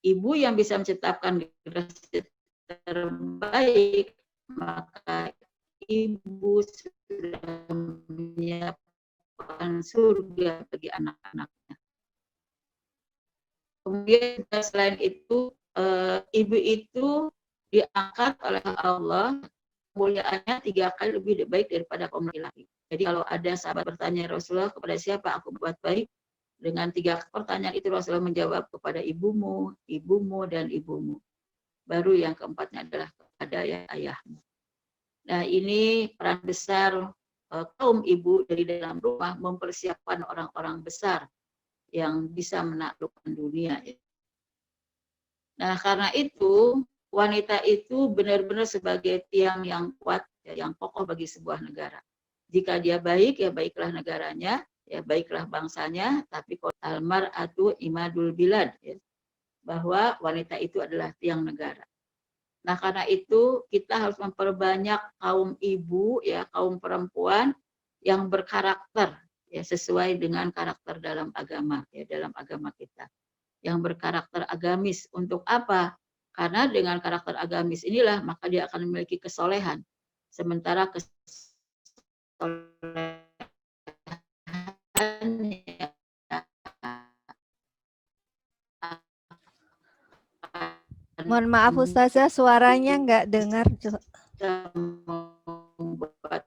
Ibu yang bisa menciptakan generasi terbaik, maka ibu sudah menyiapkan surga bagi anak-anaknya. Kemudian selain itu, ibu itu diangkat oleh Allah, kemuliaannya 3 kali lebih baik daripada kaum laki-laki. Jadi kalau ada sahabat bertanya Rasulullah, kepada siapa aku buat baik? Dengan 3 pertanyaan itu Rasulullah menjawab kepada ibumu, ibumu, dan ibumu. Baru yang keempatnya adalah kepada ayahmu. Nah ini peran besar kaum ibu dari dalam rumah mempersiapkan orang-orang besar yang bisa menaklukkan dunia. Nah karena itu wanita itu benar-benar sebagai tiang yang kuat, yang kokoh bagi sebuah negara. Jika dia baik, ya baiklah negaranya, ya baiklah bangsanya, tapi al-mar'atu imadul bilad, ya, bahwa wanita itu adalah tiang negara. Nah karena itu kita harus memperbanyak kaum ibu, ya kaum perempuan yang berkarakter, ya sesuai dengan karakter dalam agama, ya dalam agama kita, yang berkarakter agamis. Untuk apa? Karena dengan karakter agamis inilah maka dia akan memiliki kesolehan. Sementara kesolehan Mohon maaf Ustazah, suaranya nggak dengar. membuat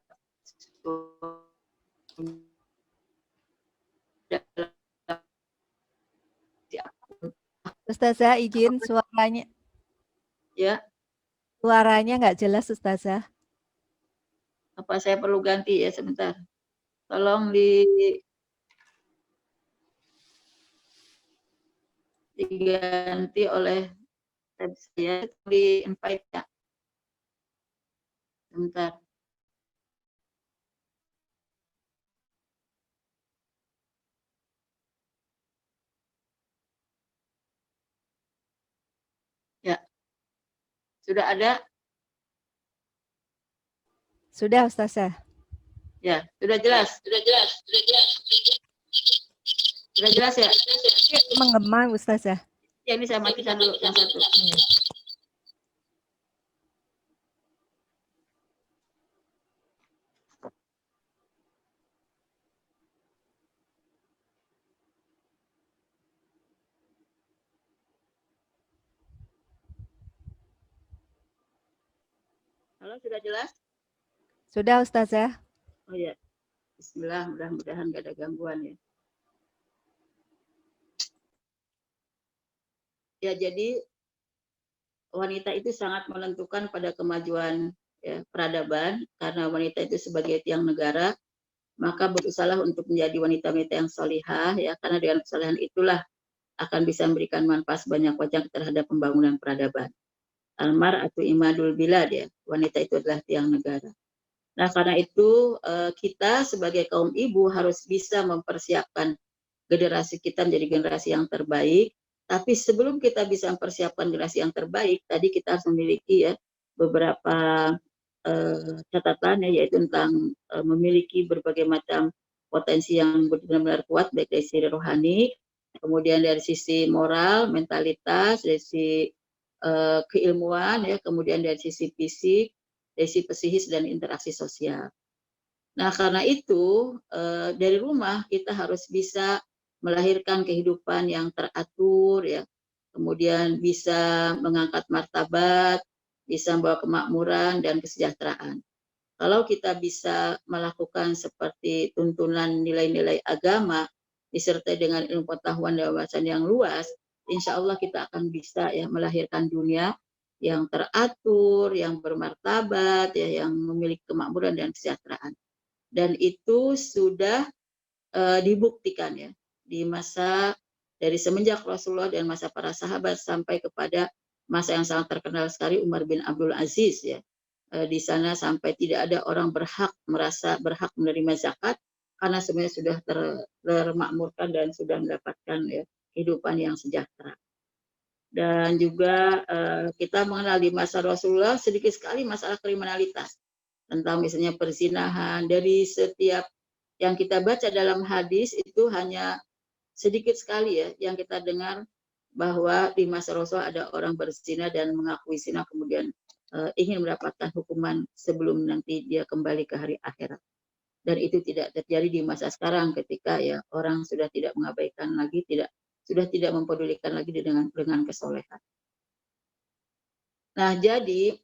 Ustazah izin suaranya. Ya. Suaranya nggak jelas Ustazah. Apa saya perlu ganti ya sebentar? Tolong diganti oleh saya di invite ya. Sebentar. Ya. Sudah ada? Sudah Ustazah. Ya, sudah jelas. Sudah jelas. Sudah jelas ya? Menggema Ustazah. Ya, ini saya matikan dulu yang satu. Halo, sudah jelas? Sudah Ustazah. Oh ya. Bismillah, mudah-mudahan gak ada gangguan ya. Ya, jadi wanita itu sangat menentukan pada kemajuan ya, peradaban, karena wanita itu sebagai tiang negara, maka berusaha untuk menjadi wanita-wanita yang solihah, ya, karena dengan kesolihan itulah akan bisa memberikan manfaat sebanyak banyak terhadap pembangunan peradaban. Almar atau imadul bilad, ya, wanita itu adalah tiang negara. Nah karena itu kita sebagai kaum ibu harus bisa mempersiapkan generasi kita menjadi generasi yang terbaik. Tapi sebelum kita bisa mempersiapkan generasi yang terbaik, tadi kita harus memiliki ya beberapa catatannya, yaitu tentang memiliki berbagai macam potensi yang benar-benar kuat, baik dari sisi rohani, kemudian dari sisi moral, mentalitas, dari sisi keilmuan, ya, kemudian dari sisi fisik, dari sisi psikis dan interaksi sosial. Nah, karena itu dari rumah kita harus bisa melahirkan kehidupan yang teratur ya. Kemudian bisa mengangkat martabat, bisa membawa kemakmuran dan kesejahteraan. Kalau kita bisa melakukan seperti tuntunan nilai-nilai agama disertai dengan ilmu pengetahuan dan wawasan yang luas, insya Allah kita akan bisa ya melahirkan dunia yang teratur, yang bermartabat, ya, yang memiliki kemakmuran dan kesejahteraan. Dan itu sudah dibuktikan ya di masa dari semenjak Rasulullah dan masa para sahabat sampai kepada masa yang sangat terkenal sekali Umar bin Abdul Aziz ya. Di sana sampai tidak ada orang merasa berhak menerima zakat karena sebenarnya sudah termakmurkan dan sudah mendapatkan ya kehidupan yang sejahtera. Dan juga kita mengenal di masa Rasulullah sedikit sekali masalah kriminalitas tentang misalnya perzinahan. Dari setiap yang kita baca dalam hadis itu hanya sedikit sekali ya yang kita dengar bahwa di masa Rasulullah ada orang berzina dan mengakui zina kemudian ingin mendapatkan hukuman sebelum nanti dia kembali ke hari akhirat. Dan itu tidak terjadi di masa sekarang ketika ya orang sudah tidak mengabaikan lagi, sudah tidak mempedulikan lagi dengan kesolehan. Nah, jadi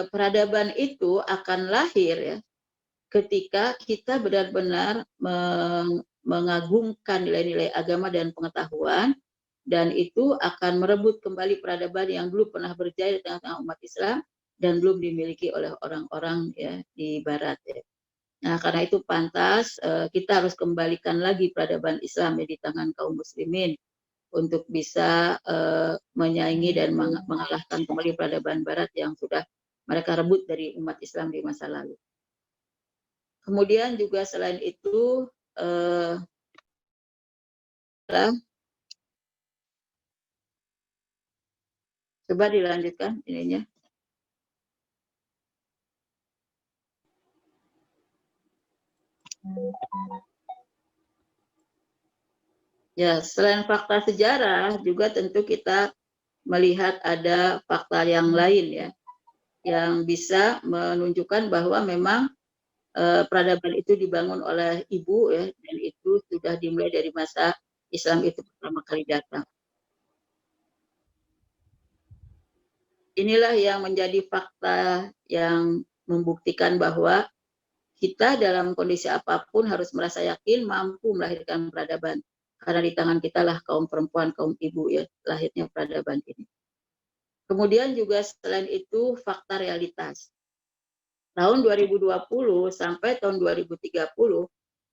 peradaban itu akan lahir ya ketika kita benar-benar mengagungkan nilai-nilai agama dan pengetahuan, dan itu akan merebut kembali peradaban yang dulu pernah berjaya di tengah-tengah umat Islam dan belum dimiliki oleh orang-orang ya di Barat ya. Nah, karena itu pantas kita harus kembalikan lagi peradaban Islam ya di tangan kaum muslimin untuk bisa menyaingi dan mengalahkan kembali peradaban Barat yang sudah mereka rebut dari umat Islam di masa lalu. Kemudian juga selain itu coba dilanjutkan ininya. Ya, selain fakta sejarah juga tentu kita melihat ada fakta yang lain ya, yang bisa menunjukkan bahwa memang peradaban itu dibangun oleh ibu ya, dan itu sudah dimulai dari masa Islam itu pertama kali datang. Inilah yang menjadi fakta yang membuktikan bahwa kita dalam kondisi apapun harus merasa yakin mampu melahirkan peradaban. Karena di tangan kita lah kaum perempuan, kaum ibu ya, lahirnya peradaban ini. Kemudian juga selain itu fakta realitas. Tahun 2020 sampai tahun 2030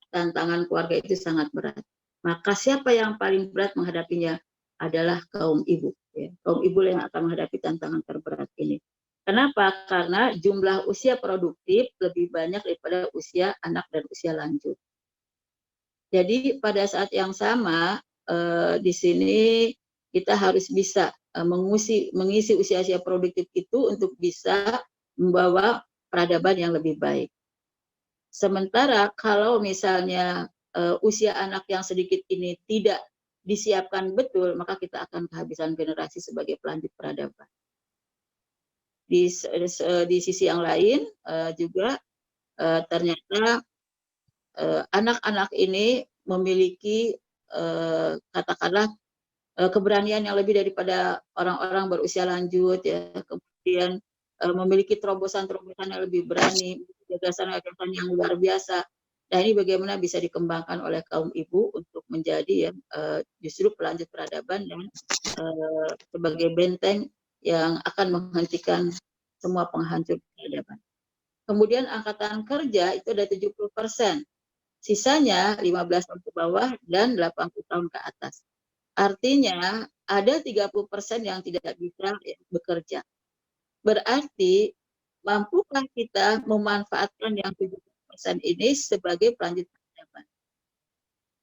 tantangan keluarga itu sangat berat. Maka siapa yang paling berat menghadapinya adalah kaum ibu. Ya. Kaum ibu yang akan menghadapi tantangan terberat ini. Kenapa? Karena jumlah usia produktif lebih banyak daripada usia anak dan usia lanjut. Jadi pada saat yang sama di sini kita harus bisa mengisi usia-usia produktif itu untuk bisa membawa peradaban yang lebih baik. Sementara kalau misalnya usia anak yang sedikit ini tidak disiapkan betul, maka kita akan kehabisan generasi sebagai pelanjut peradaban. Di sisi yang lain juga ternyata anak-anak ini memiliki katakanlah keberanian yang lebih daripada orang-orang berusia lanjut ya, kemudian memiliki terobosan-terobosan yang lebih berani, gagasan-gagasan yang luar biasa. Nah, ini bagaimana bisa dikembangkan oleh kaum ibu untuk menjadi ya justru pelanjut peradaban dan sebagai benteng yang akan menghentikan semua penghancur peradaban. Kemudian angkatan kerja itu ada 70%. Sisanya 15 tahun ke bawah dan 80 tahun ke atas. Artinya ada 30% yang tidak bisa bekerja. Berarti mampukah kita memanfaatkan yang 70% ini sebagai pelanjut peradaban?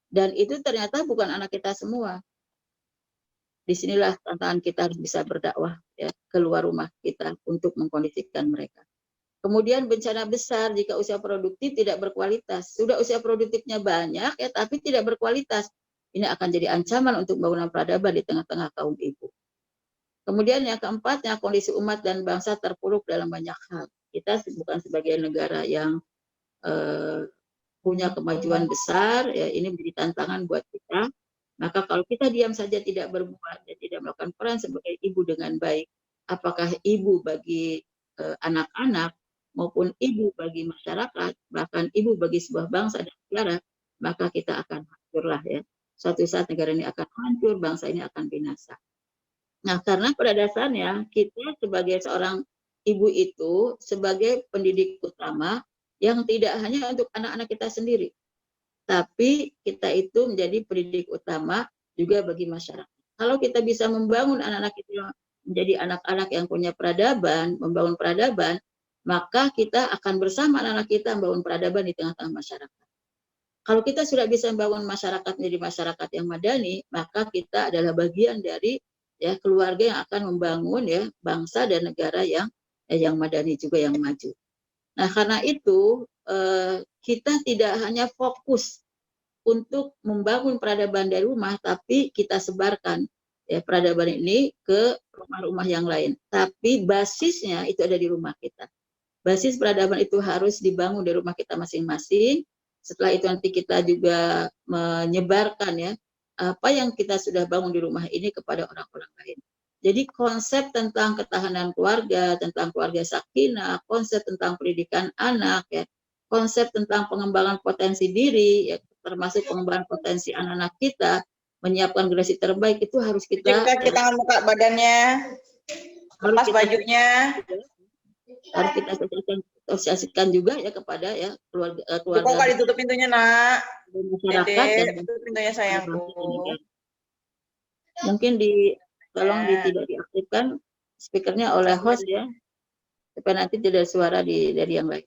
Dan itu ternyata bukan anak kita semua. Disinilah tantangan kita harus bisa berdakwah ya, keluar rumah kita untuk mengkondisikan mereka. Kemudian bencana besar jika usia produktif tidak berkualitas. Sudah usia produktifnya banyak ya, tapi tidak berkualitas. Ini akan jadi ancaman untuk bangunan peradaban di tengah-tengah kaum ibu. Kemudian yang keempatnya, kondisi umat dan bangsa terpuruk dalam banyak hal. Kita bukan sebagai negara yang punya kemajuan besar, ya, ini menjadi tantangan buat kita. Maka kalau kita diam saja tidak berbuat dan tidak melakukan peran sebagai ibu dengan baik, apakah ibu bagi anak-anak maupun ibu bagi masyarakat, bahkan ibu bagi sebuah bangsa dan negara, maka kita akan hancurlah ya. Suatu saat negara ini akan hancur, bangsa ini akan binasa. Nah, karena pada dasarnya kita sebagai seorang ibu itu sebagai pendidik utama yang tidak hanya untuk anak-anak kita sendiri, tapi kita itu menjadi pendidik utama juga bagi masyarakat. Kalau kita bisa membangun anak-anak kita menjadi anak-anak yang punya peradaban, membangun peradaban, maka kita akan bersama anak-anak kita membangun peradaban di tengah-tengah masyarakat. Kalau kita sudah bisa membangun masyarakat menjadi masyarakat yang madani, maka kita adalah bagian dari ya keluarga yang akan membangun ya bangsa dan negara yang madani juga yang maju. Nah, karena itu kita tidak hanya fokus untuk membangun peradaban dari rumah, tapi kita sebarkan ya peradaban ini ke rumah-rumah yang lain. Tapi basisnya itu ada di rumah kita. Basis peradaban itu harus dibangun di rumah kita masing-masing. Setelah itu nanti kita juga menyebarkan ya apa yang kita sudah bangun di rumah ini kepada orang-orang lain. Jadi konsep tentang ketahanan keluarga, tentang keluarga sakinah, konsep tentang pendidikan anak, ya, konsep tentang pengembangan potensi diri, ya, termasuk pengembangan potensi anak-anak kita, menyiapkan generasi terbaik itu harus kita. Kaki tangan muka badannya, lepas bajunya. Harus kita sosialisasikan juga ya kepada ya keluarga. Kok ditutup pintunya nak? Masyarakat dan tutup pintunya sayangku. Mungkin tolong tidak diaktifkan speakernya oleh host ya, supaya nanti tidak ada suara dari yang lain.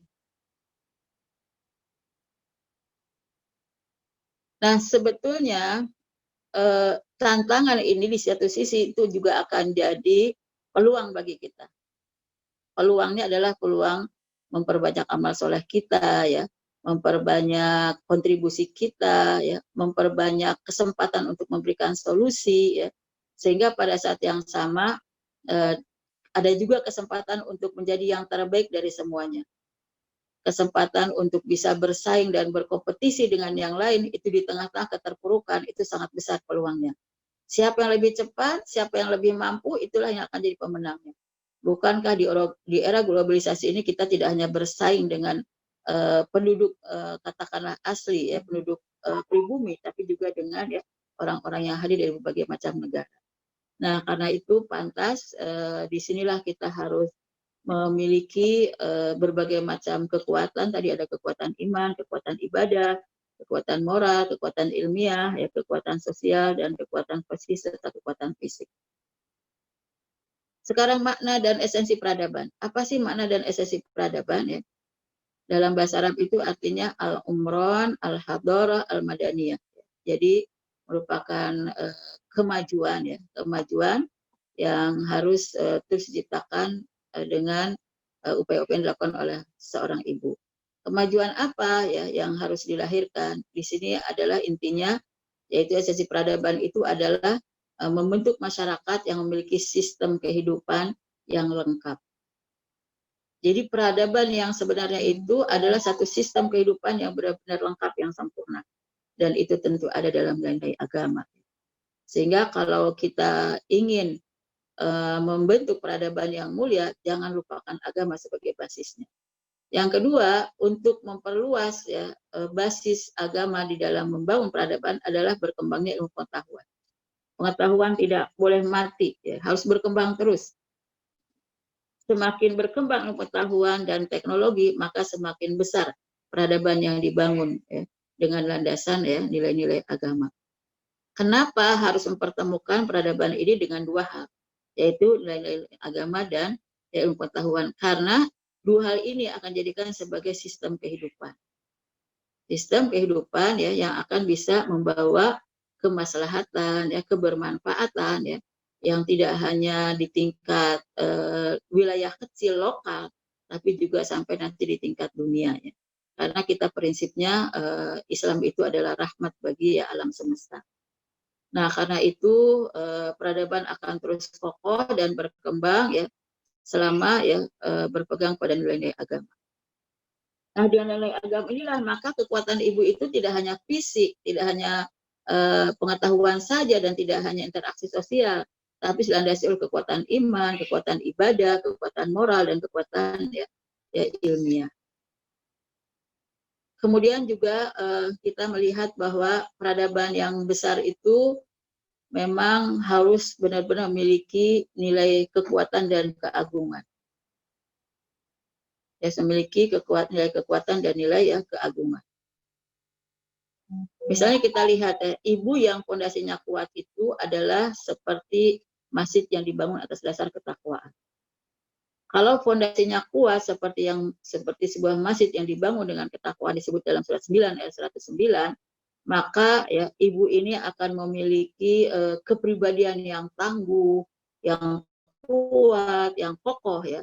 Nah, sebetulnya tantangan ini di satu sisi itu juga akan jadi peluang bagi kita. Peluangnya adalah peluang memperbanyak amal soleh kita, ya, memperbanyak kontribusi kita, ya, memperbanyak kesempatan untuk memberikan solusi, ya, sehingga pada saat yang sama ada juga kesempatan untuk menjadi yang terbaik dari semuanya. Kesempatan untuk bisa bersaing dan berkompetisi dengan yang lain itu di tengah-tengah keterpurukan itu sangat besar peluangnya. Siapa yang lebih cepat, siapa yang lebih mampu, itulah yang akan jadi pemenangnya. Bukankah di era globalisasi ini kita tidak hanya bersaing dengan penduduk katakanlah asli ya, penduduk pribumi, tapi juga dengan ya orang-orang yang hadir dari berbagai macam negara. Nah, karena itu pantas disinilah kita harus memiliki berbagai macam kekuatan. Tadi ada kekuatan iman, kekuatan ibadah, kekuatan moral, kekuatan ilmiah, ya, kekuatan sosial, dan kekuatan psikis serta kekuatan fisik. Sekarang makna dan esensi peradaban. Apa sih makna dan esensi peradaban ya? Dalam bahasa Arab itu artinya al-umron, al-hadarah, al-madaniyah. Jadi merupakan kemajuan ya, kemajuan yang harus terus diciptakan dengan upaya-upaya yang dilakukan oleh seorang ibu. Kemajuan apa ya yang harus dilahirkan? Di sini adalah intinya yaitu esensi peradaban itu adalah membentuk masyarakat yang memiliki sistem kehidupan yang lengkap. Jadi peradaban yang sebenarnya itu adalah satu sistem kehidupan yang benar-benar lengkap, yang sempurna. Dan itu tentu ada dalam nilai agama. Sehingga kalau kita ingin membentuk peradaban yang mulia, jangan lupakan agama sebagai basisnya. Yang kedua, untuk memperluas ya basis agama di dalam membangun peradaban adalah berkembangnya ilmu pengetahuan. Pengetahuan tidak boleh mati, ya, harus berkembang terus. Semakin berkembang ilmu pengetahuan dan teknologi, maka semakin besar peradaban yang dibangun ya, dengan landasan ya nilai-nilai agama. Kenapa harus mempertemukan peradaban ini dengan dua hal, yaitu nilai-nilai agama dan ya, ilmu pengetahuan? Karena dua hal ini akan dijadikan sebagai sistem kehidupan. Sistem kehidupan ya yang akan bisa membawa kemaslahatan ya, kebermanfaatan ya, yang tidak hanya di tingkat wilayah kecil lokal, tapi juga sampai nanti di tingkat dunia ya. Karena kita prinsipnya Islam itu adalah rahmat bagi ya alam semesta. Nah, karena itu peradaban akan terus kokoh dan berkembang ya selama ya berpegang pada nilai-nilai agama. Nah, dengan nilai agama inilah maka kekuatan ibu itu tidak hanya fisik, tidak hanya pengetahuan saja dan tidak hanya interaksi sosial, tapi dilandasi oleh kekuatan iman, kekuatan ibadah, kekuatan moral dan kekuatan ya ilmiah. Kemudian juga kita melihat bahwa peradaban yang besar itu memang harus benar-benar memiliki nilai kekuatan dan keagungan. Ya, memiliki nilai kekuatan dan nilai ya keagungan. Misalnya kita lihat ibu yang fondasinya kuat itu adalah seperti masjid yang dibangun atas dasar ketakwaan. Kalau fondasinya kuat seperti sebuah masjid yang dibangun dengan ketakwaan disebut dalam surat 9 ayat 109, maka ya ibu ini akan memiliki kepribadian yang tangguh, yang kuat, yang kokoh ya.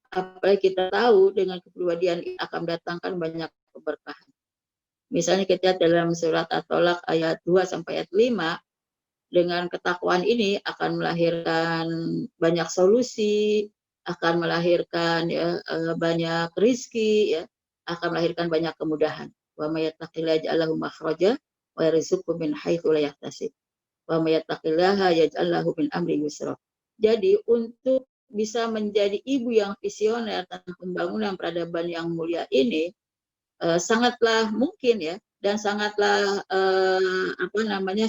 Apalagi kita tahu dengan kepribadian ini akan mendatangkan banyak keberkahan. Misalnya kita dalam surat At-Tolak ayat 2 sampai ayat 5, dengan ketakwaan ini akan melahirkan banyak solusi, akan melahirkan ya, banyak rizki, ya, akan melahirkan banyak kemudahan. Wa may yattaqillaha yaj'al lahu makhraja wa yarzuqhu min haitsu la yahtasib. Wa may yattaqillaha yaj'al lahu min amri yusra. Jadi untuk bisa menjadi ibu yang visioner tentang pembangunan peradaban yang mulia ini sangatlah mungkin ya, dan sangatlah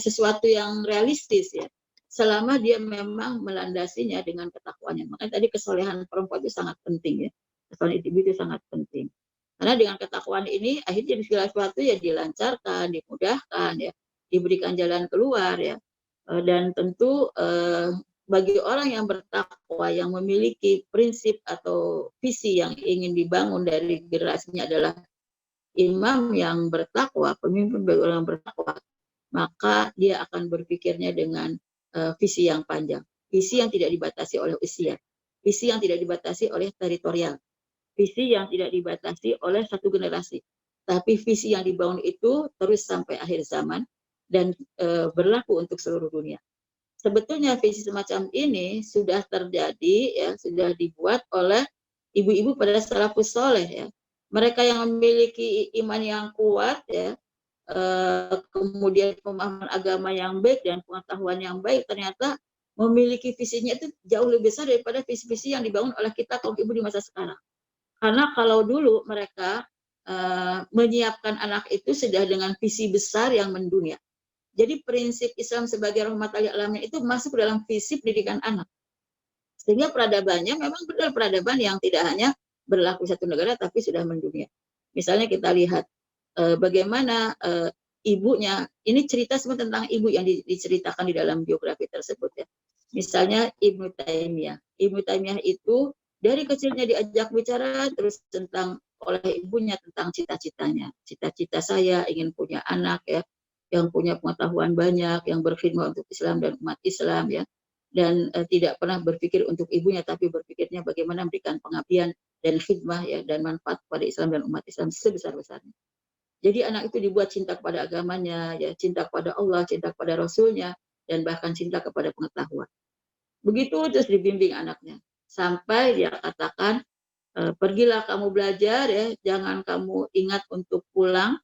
sesuatu yang realistis ya, selama dia memang melandasinya dengan ketakwaannya. Makanya tadi kesolehan perempuan itu sangat penting ya, kesolehan itu sangat penting. Karena dengan ketakwaan ini akhirnya segala sesuatu ya dilancarkan, dimudahkan ya, diberikan jalan keluar ya. Dan tentu bagi orang yang bertakwa, yang memiliki prinsip atau visi yang ingin dibangun dari generasinya adalah imam yang bertakwa, pemimpin bagi orang yang bertakwa, maka dia akan berpikirnya dengan visi yang panjang, visi yang tidak dibatasi oleh usia, visi yang tidak dibatasi oleh teritorial, visi yang tidak dibatasi oleh satu generasi, tapi visi yang dibangun itu terus sampai akhir zaman dan berlaku untuk seluruh dunia. Sebetulnya visi semacam ini sudah terjadi ya, sudah dibuat oleh ibu-ibu pada salafus soleh ya. Mereka yang memiliki iman yang kuat ya, kemudian pemahaman agama yang baik dan pengetahuan yang baik, ternyata memiliki visinya itu jauh lebih besar daripada visi-visi yang dibangun oleh kita kaum ibu di masa sekarang. Karena kalau dulu mereka menyiapkan anak itu sudah dengan visi besar yang mendunia. Jadi prinsip Islam sebagai rahmatan lil alamin itu masuk dalam visi pendidikan anak. Sehingga peradabannya memang benar peradaban yang tidak hanya berlaku satu negara tapi sudah mendunia. Misalnya kita lihat bagaimana ibunya, ini cerita semua tentang ibu yang diceritakan di dalam biografi tersebut ya. Misalnya Ibnu Taimiyah. Ibnu Taimiyah itu dari kecilnya diajak bicara terus oleh ibunya tentang cita-citanya. Cita-cita saya ingin punya anak ya, yang punya pengetahuan banyak, yang berkhidmat untuk Islam dan umat Islam ya, dan tidak pernah berpikir untuk ibunya, tapi berpikirnya bagaimana memberikan pengabdian dan khidmah ya, dan manfaat pada Islam dan umat Islam sebesar-besarnya. Jadi anak itu dibuat cinta kepada agamanya, ya, cinta kepada Allah, cinta kepada Rasulnya, dan bahkan cinta kepada pengetahuan. Begitu terus dibimbing anaknya, sampai dia katakan, pergilah kamu belajar ya, jangan kamu ingat untuk pulang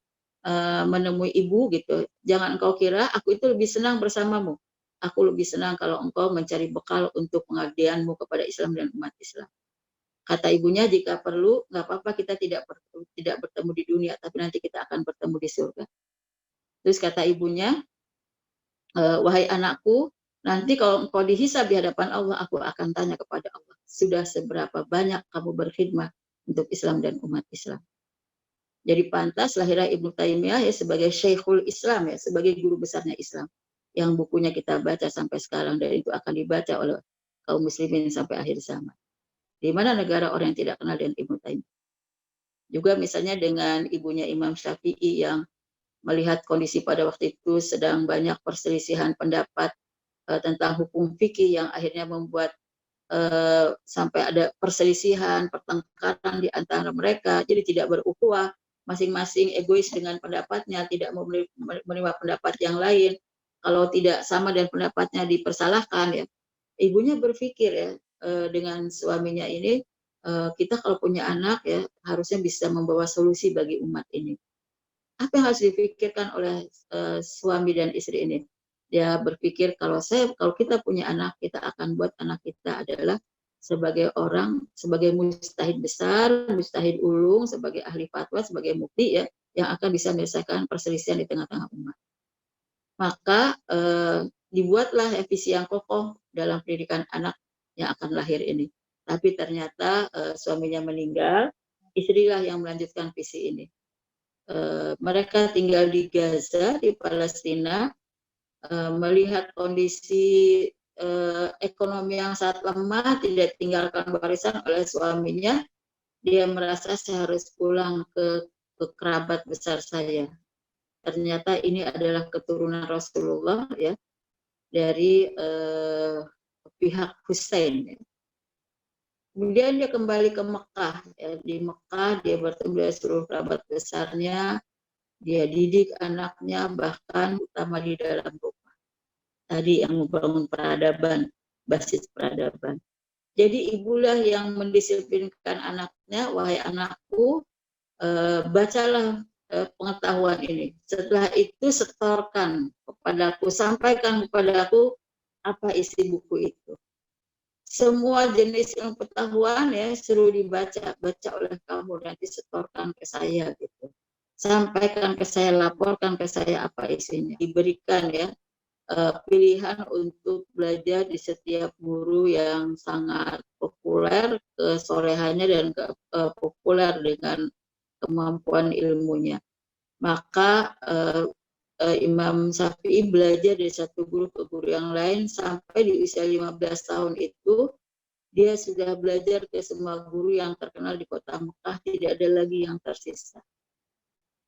menemui ibu gitu. Jangan engkau kira aku itu lebih senang bersamamu. Aku lebih senang kalau engkau mencari bekal untuk pengabdianmu kepada Islam dan umat Islam. Kata ibunya, jika perlu nggak apa-apa kita tidak bertemu di dunia, tapi nanti kita akan bertemu di surga. Terus kata ibunya, wahai anakku, nanti kalau engkau dihisab di hadapan Allah, aku akan tanya kepada Allah, sudah seberapa banyak kamu berkhidmat untuk Islam dan umat Islam. Jadi pantas lahirnya Ibnu Taimiyah ya sebagai Syekhul Islam ya, sebagai guru besarnya Islam, yang bukunya kita baca sampai sekarang dan itu akan dibaca oleh kaum muslimin sampai akhir zaman. Di mana negara orang yang tidak kenal dengan Ibnu Taimiyah? Juga misalnya dengan ibunya Imam Syafi'i yang melihat kondisi pada waktu itu sedang banyak perselisihan pendapat tentang hukum fikih yang akhirnya membuat sampai ada perselisihan, pertengkaran di antara mereka, jadi tidak berukhuwah, masing-masing egois dengan pendapatnya, tidak mau menerima pendapat yang lain. Kalau tidak sama dengan pendapatnya dipersalahkan ya. Ibunya berpikir ya dengan suaminya ini, kita kalau punya anak ya harusnya bisa membawa solusi bagi umat ini. Apa yang harus dipikirkan oleh suami dan istri ini? Dia berpikir kalau kita punya anak, kita akan buat anak kita adalah sebagai mujtahid besar, mujtahid ulung, sebagai ahli fatwa, sebagai mufti ya, yang akan bisa menyelesaikan perselisihan di tengah-tengah umat. Maka dibuatlah visi yang kokoh dalam pendidikan anak yang akan lahir ini. Tapi ternyata suaminya meninggal, istrilah yang melanjutkan visi ini. Mereka tinggal di Gaza, di Palestina, melihat kondisi ekonomi yang sangat lemah, tidak tinggalkan warisan oleh suaminya, dia merasa saya harus pulang ke kerabat besar saya. Ternyata ini adalah keturunan Rasulullah ya, dari pihak Husain. Ya. Kemudian dia kembali ke Mekah. Ya. Di Mekah dia bertemu dengan seluruh kerabat besarnya, dia didik anaknya, bahkan utama di dalam rumah. Tadi yang membangun peradaban, basis peradaban. Jadi ibulah yang mendisiplinkan anaknya, wahai anakku, bacalah pengetahuan ini. Setelah itu setorkan kepadaku, sampaikan kepadaku apa isi buku itu. Semua jenis ilmu pengetahuan ya suruh baca oleh kamu, nanti setorkan ke saya gitu. Sampaikan ke saya, laporkan ke saya apa isinya. Diberikan ya pilihan untuk belajar di setiap guru yang sangat populer, kesolehannya dan populer dengan kemampuan ilmunya. Maka Imam Syafi'i belajar dari satu guru ke guru yang lain sampai di usia 15 tahun itu dia sudah belajar ke semua guru yang terkenal di kota Mekah, tidak ada lagi yang tersisa.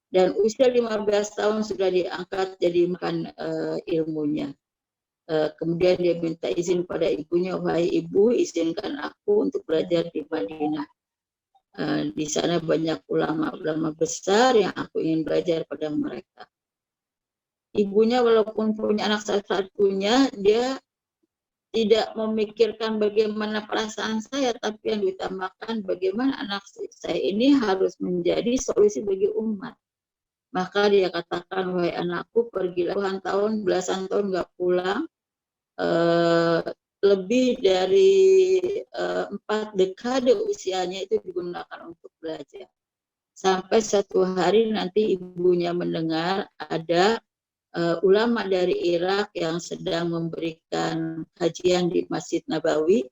Dan usia 15 tahun sudah diangkat jadi makan ilmunya. Kemudian dia minta izin pada ibunya, wahai ibu, izinkan aku untuk belajar di Madinah. Di sana banyak ulama-ulama besar yang aku ingin belajar pada mereka. Ibunya walaupun punya anak satu-satunya, dia tidak memikirkan bagaimana perasaan saya, tapi yang diutamakan bagaimana anak saya ini harus menjadi solusi bagi umat. Maka dia katakan, wahai anakku, pergilah puluhan tahun, belasan tahun nggak pulang, lebih dari 4 dekade usianya itu digunakan untuk belajar. Sampai satu hari nanti ibunya mendengar ada ulama dari Irak yang sedang memberikan kajian di Masjid Nabawi,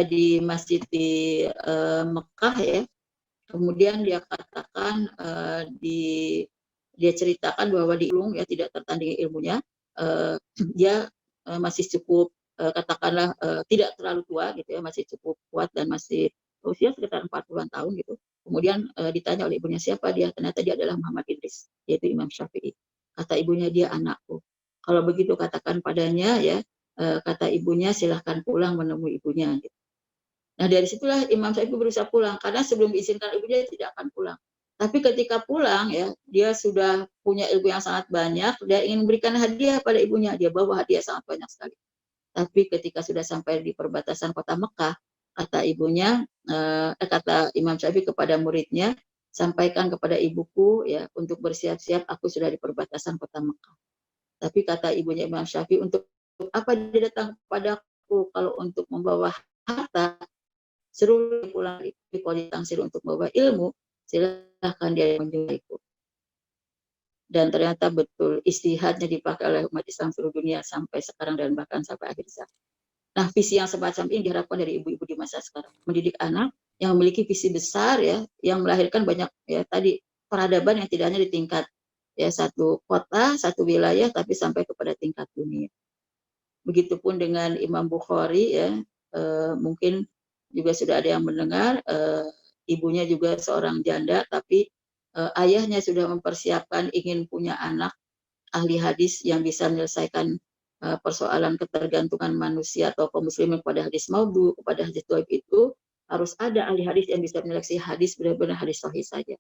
di masjid di Mekah ya. Kemudian dia katakan, dia ceritakan bahwa di ulung ya tidak tertandingi ilmunya, dia masih cukup katakanlah tidak terlalu tua gitu ya, masih cukup kuat dan masih usia sekitar 40-an tahun gitu. Kemudian ditanya oleh ibunya siapa dia, ternyata dia adalah Muhammad Idris, yaitu Imam Syafi'i. Kata ibunya, dia anakku. Kalau begitu katakan padanya ya, kata ibunya silahkan pulang menemui ibunya. Gitu. Nah dari situlah Imam Syafi'i berusaha pulang, karena sebelum diizinkan ibunya tidak akan pulang. Tapi ketika pulang ya, dia sudah punya ilmu yang sangat banyak, dia ingin memberikan hadiah pada ibunya, dia bawa hadiah sangat banyak sekali. Tapi ketika sudah sampai di perbatasan kota Mekah, kata ibunya, kata Imam Syafi'i kepada muridnya, sampaikan kepada ibuku ya untuk bersiap-siap, aku sudah di perbatasan kota Mekah. Tapi kata ibunya Imam Syafi'i, untuk apa dia datang kepadaku kalau untuk membawa harta, suruh pulang. Kalau ditangsir untuk membawa ilmu, silahkan dia menjumpaiku. Dan ternyata betul istihadnya dipakai oleh umat Islam seluruh dunia sampai sekarang dan bahkan sampai akhir zaman. Nah, visi yang semacam ini diharapkan dari ibu-ibu di masa sekarang, mendidik anak yang memiliki visi besar ya, yang melahirkan banyak ya tadi peradaban yang tidak hanya di tingkat ya satu kota, satu wilayah, tapi sampai kepada tingkat dunia. Begitupun dengan Imam Bukhari ya, mungkin juga sudah ada yang mendengar, ibunya juga seorang janda, tapi ayahnya sudah mempersiapkan ingin punya anak ahli hadis yang bisa menyelesaikan persoalan ketergantungan manusia atau kaum muslimin kepada hadis maudhu, kepada hadis dhaif itu harus ada ahli hadis yang bisa menyeleksi hadis benar-benar hadis sahih saja.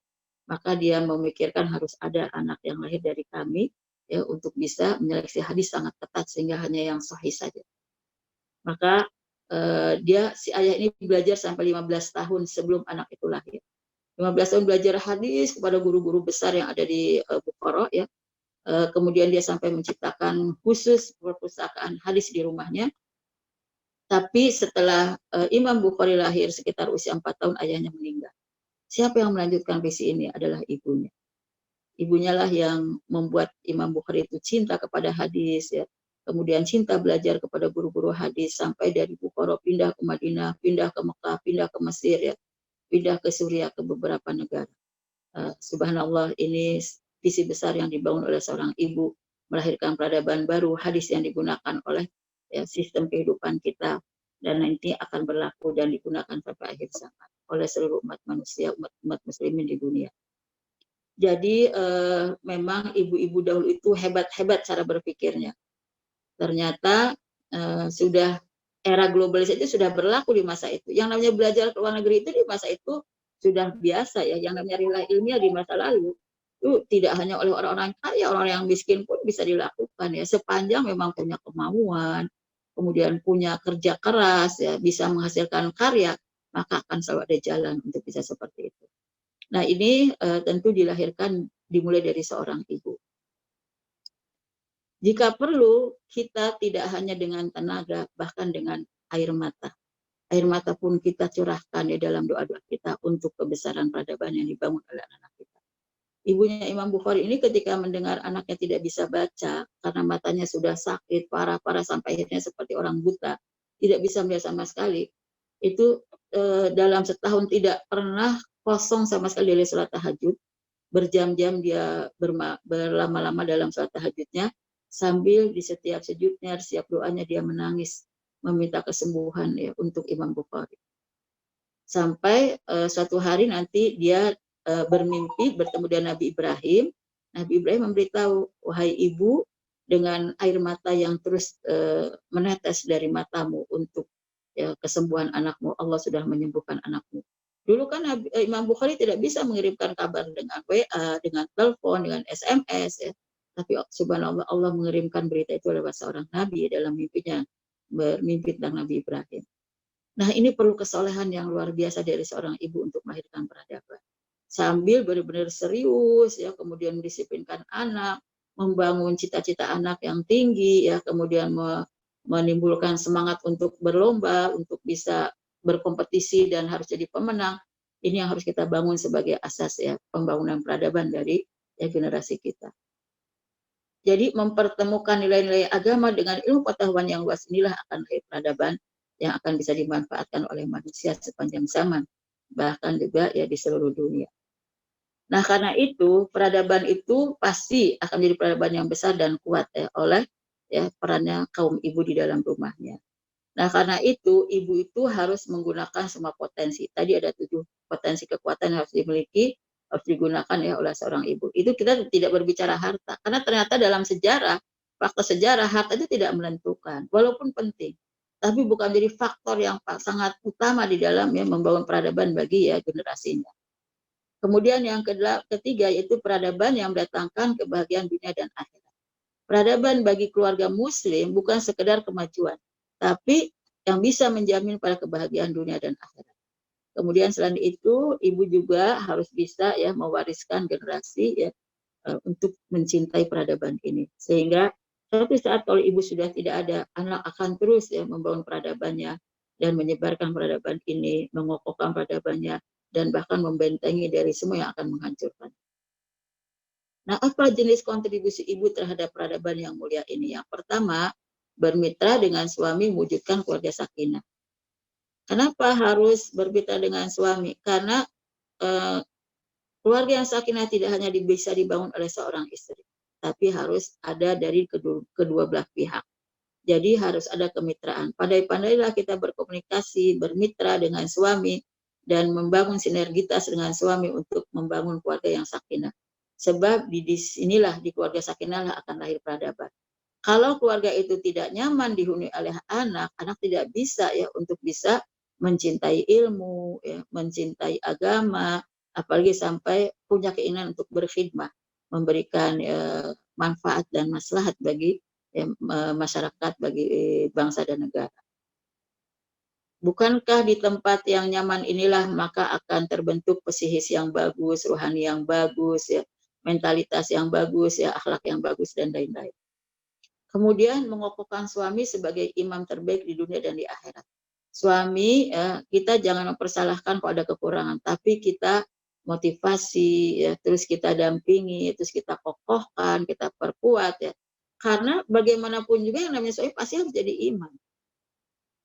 Maka dia memikirkan harus ada anak yang lahir dari kami ya untuk bisa menyeleksi hadis sangat ketat sehingga hanya yang sahih saja. Maka dia si ayah ini belajar sampai 15 tahun sebelum anak itu lahir. 15 tahun belajar hadis kepada guru-guru besar yang ada di Bukhara ya. Kemudian dia sampai menciptakan khusus perpustakaan hadis di rumahnya. Tapi setelah Imam Bukhari lahir sekitar usia 4 tahun ayahnya meninggal. Siapa yang melanjutkan visi ini adalah ibunya. Ibunya lah yang membuat Imam Bukhari itu cinta kepada hadis ya. Kemudian cinta belajar kepada guru-guru hadis sampai dari Bukhara pindah ke Madinah, pindah ke Mekah, pindah ke Mesir ya, pindah ke Suriah ke beberapa negara. Subhanallah, ini visi besar yang dibangun oleh seorang ibu melahirkan peradaban baru, hadis yang digunakan oleh ya, sistem kehidupan kita dan nanti akan berlaku dan digunakan sampai akhir zaman oleh seluruh umat manusia, umat muslimin di dunia. Jadi memang ibu-ibu dahulu itu hebat-hebat cara berpikirnya. Ternyata sudah era globalisasi itu sudah berlaku di masa itu. Yang namanya belajar ke luar negeri itu di masa itu sudah biasa ya. Yang namanya rilah ilmiah di masa lalu itu tidak hanya oleh orang-orang kaya, orang yang miskin pun bisa dilakukan ya. Sepanjang memang punya kemauan, kemudian punya kerja keras ya, bisa menghasilkan karya, maka akan selalu ada jalan untuk bisa seperti itu. Nah ini tentu dimulai dari seorang ibu. Jika perlu, kita tidak hanya dengan tenaga, bahkan dengan air mata. Air mata pun kita curahkan ya dalam doa-doa kita untuk kebesaran peradaban yang dibangun oleh anak kita. Ibunya Imam Bukhari ini ketika mendengar anaknya tidak bisa baca, karena matanya sudah sakit, parah-parah sampai akhirnya seperti orang buta, tidak bisa melihat sama sekali. Itu dalam setahun tidak pernah kosong sama sekali dari sholat tahajud. Berjam-jam dia berlama-lama dalam sholat tahajudnya, sambil di setiap sujudnya, di setiap doanya dia menangis, meminta kesembuhan ya untuk Imam Bukhari. Sampai suatu hari nanti dia bermimpi bertemu dengan Nabi Ibrahim. Nabi Ibrahim memberitahu, wahai ibu, dengan air mata yang terus menetes dari matamu untuk ya, kesembuhan anakmu, Allah sudah menyembuhkan anakmu. Dulu kan Imam Bukhari tidak bisa mengirimkan kabar dengan WA, dengan telepon, dengan SMS ya. Tapi subhanallah Allah mengirimkan berita itu lewat seorang nabi dalam mimpinya, bermimpi tentang Nabi Ibrahim. Nah ini perlu kesolehan yang luar biasa dari seorang ibu untuk melahirkan peradaban. Sambil benar-benar serius ya, kemudian mendisiplinkan anak, membangun cita-cita anak yang tinggi ya, kemudian menimbulkan semangat untuk berlomba, untuk bisa berkompetisi dan harus jadi pemenang. Ini yang harus kita bangun sebagai asas ya pembangunan peradaban dari ya, generasi kita. Jadi mempertemukan nilai-nilai agama dengan ilmu pengetahuan yang luas, inilah akan peradaban yang akan bisa dimanfaatkan oleh manusia sepanjang zaman, bahkan juga ya di seluruh dunia. Nah karena itu peradaban itu pasti akan menjadi peradaban yang besar dan kuat ya, oleh ya perannya kaum ibu di dalam rumahnya. Nah karena itu ibu itu harus menggunakan semua potensi. Tadi ada 7 potensi kekuatan yang harus dimiliki, harus digunakan ya oleh seorang ibu. Itu kita tidak berbicara harta, karena ternyata dalam sejarah, fakta sejarah harta itu tidak menentukan, walaupun penting. Tapi bukan menjadi faktor yang sangat utama di dalam ya membangun peradaban bagi ya generasinya. Kemudian yang ketiga yaitu peradaban yang mendatangkan kebahagiaan dunia dan akhirat. Peradaban bagi keluarga muslim bukan sekedar kemajuan, tapi yang bisa menjamin pada kebahagiaan dunia dan akhirat. Kemudian selain itu, ibu juga harus bisa ya mewariskan generasi ya untuk mencintai peradaban ini. Sehingga suatu saat kalau ibu sudah tidak ada, anak akan terus ya membangun peradabannya dan menyebarkan peradaban ini, mengokohkan peradabannya, dan bahkan membentengi dari semua yang akan menghancurkan. Nah, apa jenis kontribusi ibu terhadap peradaban yang mulia ini? Yang pertama, bermitra dengan suami mewujudkan keluarga sakinah. Kenapa harus bermitra dengan suami? Karena keluarga yang sakinah tidak hanya bisa dibangun oleh seorang istri, tapi harus ada dari kedua belah pihak. Jadi harus ada kemitraan. Pandai-pandailah kita berkomunikasi, bermitra dengan suami, dan membangun sinergitas dengan suami untuk membangun keluarga yang sakinah. Sebab di sinilah, di keluarga sakinah akan lahir peradaban. Kalau keluarga itu tidak nyaman dihuni oleh anak, anak tidak bisa ya untuk bisa mencintai ilmu, ya, mencintai agama, apalagi sampai punya keinginan untuk berkhidmah, memberikan manfaat dan maslahat bagi masyarakat, bagi bangsa dan negara. Bukankah di tempat yang nyaman inilah maka akan terbentuk psikis yang bagus, rohani yang bagus, ya, mentalitas yang bagus, ya, akhlak yang bagus, dan lain-lain. Kemudian mengokohkan suami sebagai imam terbaik di dunia dan di akhirat. Suami, ya, kita jangan mempersalahkan kalau ada kekurangan, tapi kita motivasi, ya, terus kita dampingi, terus kita kokohkan, kita perkuat, ya. Karena bagaimanapun juga yang namanya suami pasti harus jadi imam.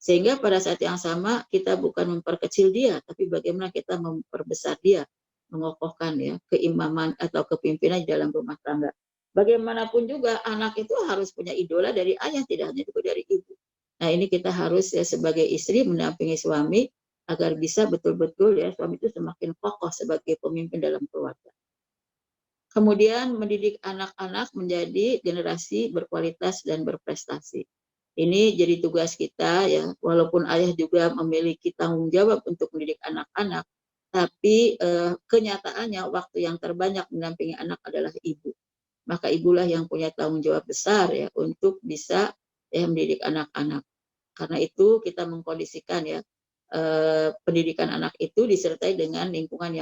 Sehingga pada saat yang sama kita bukan memperkecil dia, tapi bagaimana kita memperbesar dia, mengokohkan, ya, keimaman atau kepimpinan di dalam rumah tangga. Bagaimanapun juga anak itu harus punya idola dari ayah, tidak hanya juga dari ibu. Nah, ini kita harus, ya, sebagai istri mendampingi suami agar bisa betul-betul, ya, suami itu semakin kokoh sebagai pemimpin dalam keluarga. Kemudian mendidik anak-anak menjadi generasi berkualitas dan berprestasi. Ini jadi tugas kita, ya, walaupun ayah juga memiliki tanggung jawab untuk mendidik anak-anak, tapi kenyataannya waktu yang terbanyak mendampingi anak adalah ibu. Maka ibulah yang punya tanggung jawab besar, ya, untuk bisa, ya, mendidik anak-anak. Karena itu kita mengkondisikan, ya, pendidikan anak itu disertai dengan lingkungan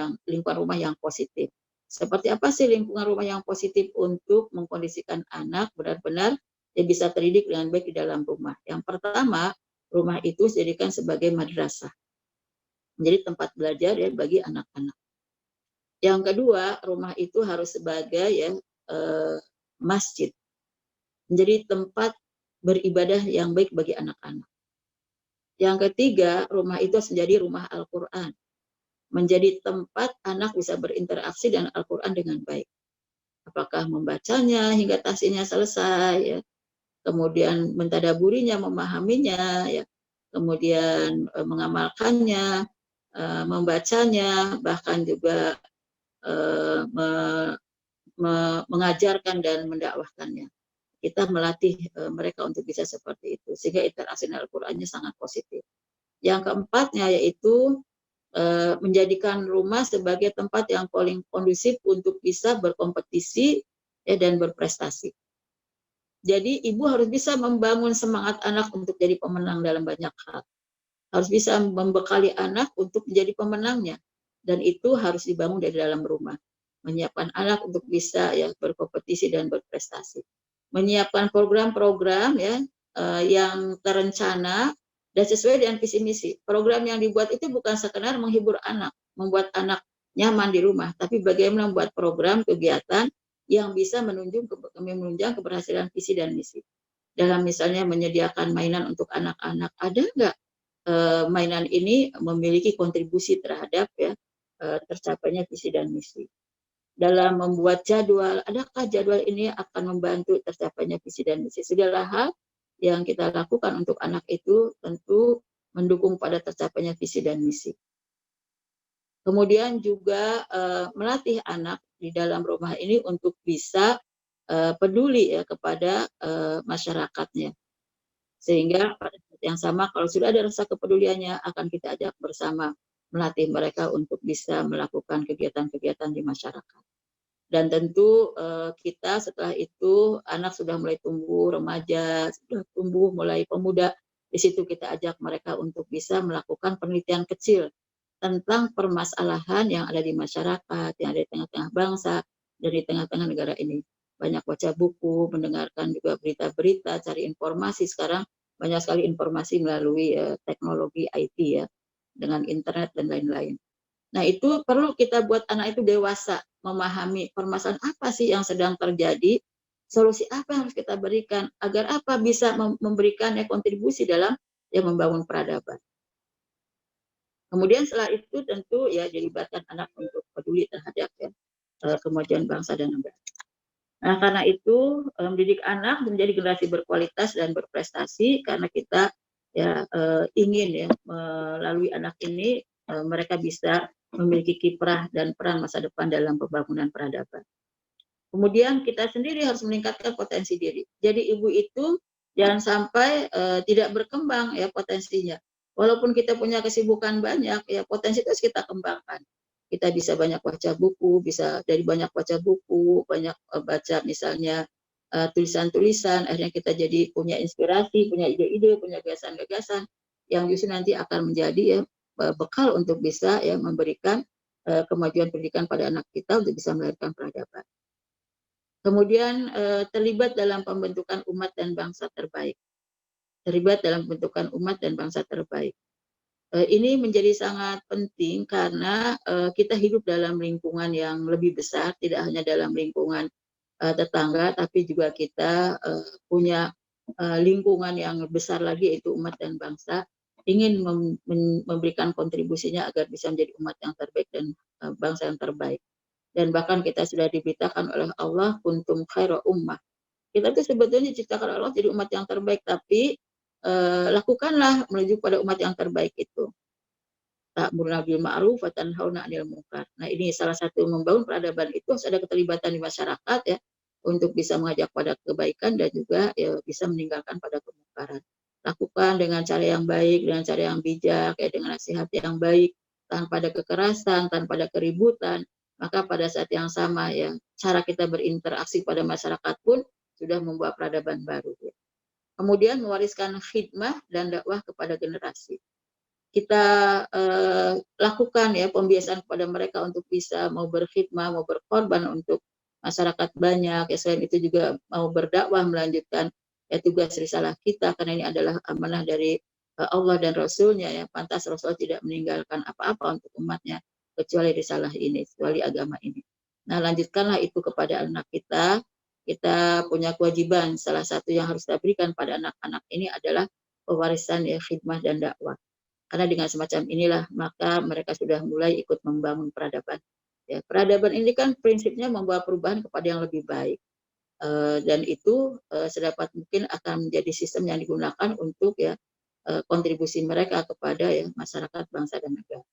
rumah yang positif. Seperti apa sih lingkungan rumah yang positif untuk mengkondisikan anak benar-benar dia bisa terdidik dengan baik di dalam rumah? Yang pertama, rumah itu dijadikan sebagai madrasah, menjadi tempat belajar, ya, bagi anak-anak. Yang kedua, rumah itu harus sebagai, ya, masjid, menjadi tempat beribadah yang baik bagi anak-anak. Yang ketiga, rumah itu harus menjadi rumah Al-Quran, menjadi tempat anak bisa berinteraksi dengan Al-Quran dengan baik. Apakah membacanya hingga tahsinnya selesai, ya, kemudian mentadaburinya, memahaminya, ya, kemudian mengamalkannya, membacanya, bahkan juga mengajarkan dan mendakwahkannya. Kita melatih mereka untuk bisa seperti itu, sehingga interaksi dengan Al-Qurannya sangat positif. Yang keempatnya yaitu menjadikan rumah sebagai tempat yang paling kondusif untuk bisa berkompetisi, ya, dan berprestasi. Jadi ibu harus bisa membangun semangat anak untuk jadi pemenang dalam banyak hal. Harus bisa membekali anak untuk menjadi pemenangnya. Dan itu harus dibangun dari dalam rumah. Menyiapkan anak untuk bisa, ya, berkompetisi dan berprestasi. Menyiapkan program-program, ya, yang terencana dan sesuai dengan visi misi. Program yang dibuat itu bukan sekedar menghibur anak, membuat anak nyaman di rumah, tapi bagaimana membuat program kegiatan yang bisa menunjang keberhasilan visi dan misi. Dalam misalnya menyediakan mainan untuk anak-anak, ada nggak mainan ini memiliki kontribusi terhadap, ya, tercapainya visi dan misi. Dalam membuat jadwal, adakah jadwal ini akan membantu tercapainya visi dan misi. Segala hal yang kita lakukan untuk anak itu tentu mendukung pada tercapainya visi dan misi. Kemudian juga melatih anak di dalam rumah ini untuk bisa peduli, ya, kepada masyarakatnya. Sehingga pada saat yang sama kalau sudah ada rasa kepeduliannya akan kita ajak bersama melatih mereka untuk bisa melakukan kegiatan-kegiatan di masyarakat. Dan tentu kita setelah itu anak sudah mulai tumbuh remaja, sudah tumbuh mulai pemuda, di situ kita ajak mereka untuk bisa melakukan penelitian kecil tentang permasalahan yang ada di masyarakat, yang ada di tengah-tengah bangsa, dan di tengah-tengah negara ini. Banyak baca buku, mendengarkan juga berita-berita, cari informasi. Sekarang banyak sekali informasi melalui teknologi IT, ya, dengan internet dan lain-lain. Nah, itu perlu kita buat anak itu dewasa, memahami permasalahan apa sih yang sedang terjadi, solusi apa yang harus kita berikan, agar apa bisa memberikan kontribusi dalam, ya, membangun peradaban. Kemudian setelah itu tentu, ya, dilibatkan anak untuk peduli terhadap, ya, kemajuan bangsa dan negara. Nah, karena itu mendidik anak menjadi generasi berkualitas dan berprestasi karena kita, ya, ingin, ya, melalui anak ini mereka bisa memiliki kiprah dan peran masa depan dalam pembangunan peradaban. Kemudian kita sendiri harus meningkatkan potensi diri. Jadi ibu itu jangan sampai tidak berkembang, ya, potensinya. Walaupun kita punya kesibukan banyak, ya, potensi itu harus kita kembangkan. Kita bisa banyak baca buku, bisa dari banyak baca buku, banyak baca misalnya tulisan-tulisan, akhirnya kita jadi punya inspirasi, punya ide-ide, punya gagasan-gagasan yang justru nanti akan menjadi ya bekal untuk bisa ya memberikan kemajuan pendidikan pada anak kita untuk bisa melahirkan peradaban. Kemudian terlibat dalam pembentukan umat dan bangsa terbaik. Terlibat dalam pembentukan umat dan bangsa terbaik. Ini menjadi sangat penting karena kita hidup dalam lingkungan yang lebih besar, tidak hanya dalam lingkungan tetangga, tapi juga kita punya lingkungan yang besar lagi, yaitu umat dan bangsa, ingin memberikan kontribusinya agar bisa menjadi umat yang terbaik dan bangsa yang terbaik. Dan bahkan kita sudah diberitakan oleh Allah, kuntum khaira ummah. Kita tuh sebetulnya diciptakan Allah jadi umat yang terbaik, tapi lakukanlah menuju pada umat yang terbaik itu. Ta'muruna bil ma'ruf wa tanhauna 'anil munkar. Nah, ini salah satu membangun peradaban itu harus ada keterlibatan di masyarakat ya, untuk bisa mengajak pada kebaikan dan juga ya bisa meninggalkan pada kemungkaran. Lakukan dengan cara yang baik, dengan cara yang bijak, ya dengan nasihat yang baik, tanpa ada kekerasan, tanpa ada keributan. Maka pada saat yang sama ya, cara kita berinteraksi pada masyarakat pun sudah membuat peradaban baru. Ya. Kemudian mewariskan khidmah dan dakwah kepada generasi. Kita lakukan ya pembiasaan kepada mereka untuk bisa mau berkhidmah, mau berkorban untuk masyarakat banyak. Ya, selain itu juga mau berdakwah, melanjutkan ya tugas risalah kita, karena ini adalah amanah dari Allah dan Rasul-Nya ya. Pantas Rasul tidak meninggalkan apa-apa untuk umatnya kecuali risalah ini, kecuali agama ini. Nah, lanjutkanlah itu kepada anak kita. Kita punya kewajiban, salah satu yang harus kita berikan pada anak-anak ini adalah pewarisan ya, khidmah dan dakwah. Karena dengan semacam inilah maka mereka sudah mulai ikut membangun peradaban. Ya, peradaban ini kan prinsipnya membawa perubahan kepada yang lebih baik. Dan itu sedapat mungkin akan menjadi sistem yang digunakan untuk ya kontribusi mereka kepada ya masyarakat, bangsa dan negara.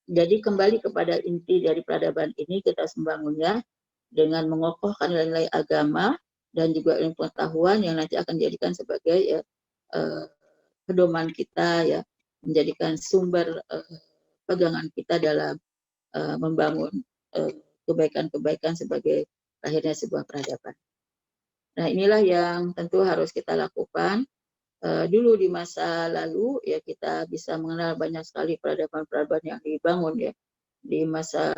Jadi kembali kepada inti dari peradaban ini, kita membangunnya dengan mengokohkan nilai-nilai agama dan juga ilmu pengetahuan yang nanti akan dijadikan sebagai ya, pedoman kita ya, menjadikan sumber pegangan kita dalam membangun kebaikan-kebaikan sebagai lahirnya sebuah peradaban. Nah, inilah yang tentu harus kita lakukan. Dulu di masa lalu ya kita bisa mengenal banyak sekali peradaban-peradaban yang dibangun ya di masa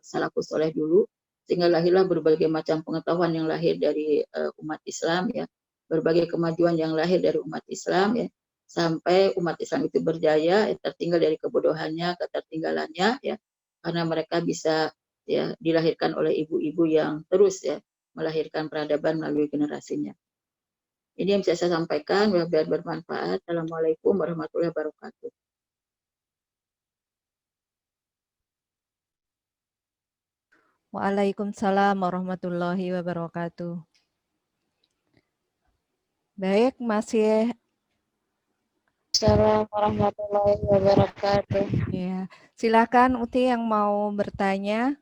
salafus soleh dulu, sehingga lahirlah berbagai macam pengetahuan yang lahir dari umat Islam ya, berbagai kemajuan yang lahir dari umat Islam ya, sampai umat Islam itu berjaya, tertinggal dari kebodohannya, ketertinggalannya ya, karena mereka bisa ya dilahirkan oleh ibu-ibu yang terus ya melahirkan peradaban melalui generasinya. Ini yang bisa saya sampaikan, biar bermanfaat. Assalamualaikum warahmatullahi wabarakatuh. Waalaikumsalam warahmatullahi wabarakatuh. Baik, masih Assalamualaikum warahmatullahi wabarakatuh. ya. Silakan Uti yang mau bertanya.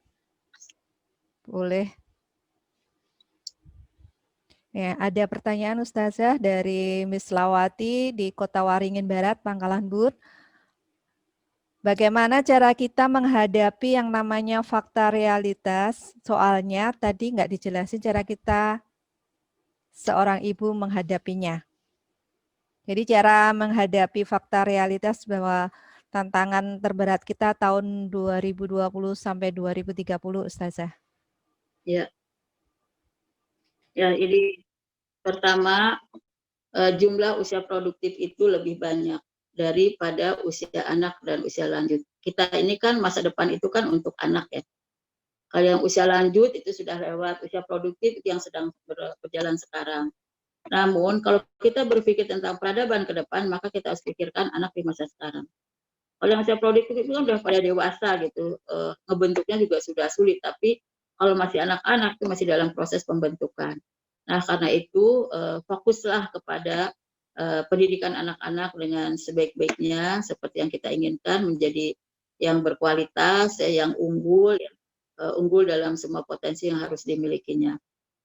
Boleh. Ya, ada pertanyaan Ustazah dari Miss Lawati di Kota Waringin Barat, Pangkalan Bun. Bagaimana cara kita menghadapi yang namanya fakta realitas? Soalnya tadi nggak dijelasin cara kita seorang ibu menghadapinya. Jadi cara menghadapi fakta realitas bahwa tantangan terberat kita tahun 2020 sampai 2030, Ustazah. Ya. Ya, ini pertama jumlah usia produktif itu lebih banyak daripada usia anak dan usia lanjut. Kita ini kan masa depan itu kan untuk anak ya. Kalau yang usia lanjut itu sudah lewat, usia produktif itu yang sedang berjalan sekarang. Namun kalau kita berpikir tentang peradaban ke depan, maka kita harus pikirkan anak di masa sekarang. Kalau yang usia produktif itu kan sudah pada dewasa gitu, ngebentuknya juga sudah sulit, tapi kalau masih anak-anak itu masih dalam proses pembentukan. Nah, karena itu fokuslah kepada pendidikan anak-anak dengan sebaik-baiknya seperti yang kita inginkan, menjadi yang berkualitas, yang unggul, unggul dalam semua potensi yang harus dimilikinya.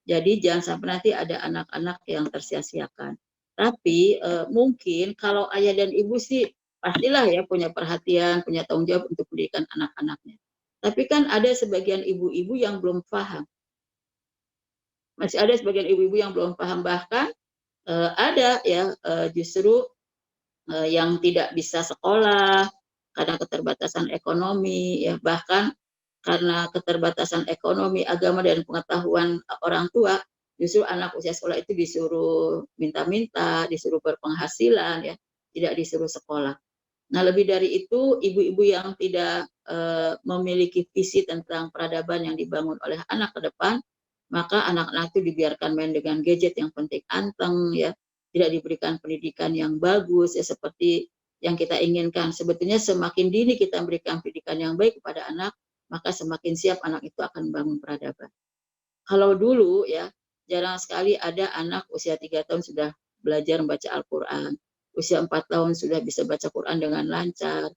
Jadi jangan sampai nanti ada anak-anak yang tersia-siakan. Tapi mungkin kalau ayah dan ibu sih pastilah ya punya perhatian, punya tanggung jawab untuk pendidikan anak-anaknya. Tapi kan ada sebagian ibu-ibu yang belum paham. Masih ada sebagian ibu-ibu yang belum paham, bahkan ada ya justru yang tidak bisa sekolah karena keterbatasan ekonomi, ya bahkan karena keterbatasan ekonomi, agama, dan pengetahuan orang tua, justru anak usia sekolah itu disuruh minta-minta, disuruh berpenghasilan, ya, tidak disuruh sekolah. Nah, lebih dari itu, ibu-ibu yang tidak memiliki visi tentang peradaban yang dibangun oleh anak ke depan, maka anak-anak itu dibiarkan main dengan gadget yang penting anteng, ya, tidak diberikan pendidikan yang bagus, ya, seperti yang kita inginkan. Sebetulnya semakin dini kita memberikan pendidikan yang baik kepada anak, maka semakin siap anak itu akan membangun peradaban. Kalau dulu, ya, jarang sekali ada anak usia 3 tahun sudah belajar membaca Al-Quran, usia 4 tahun sudah bisa baca Quran dengan lancar,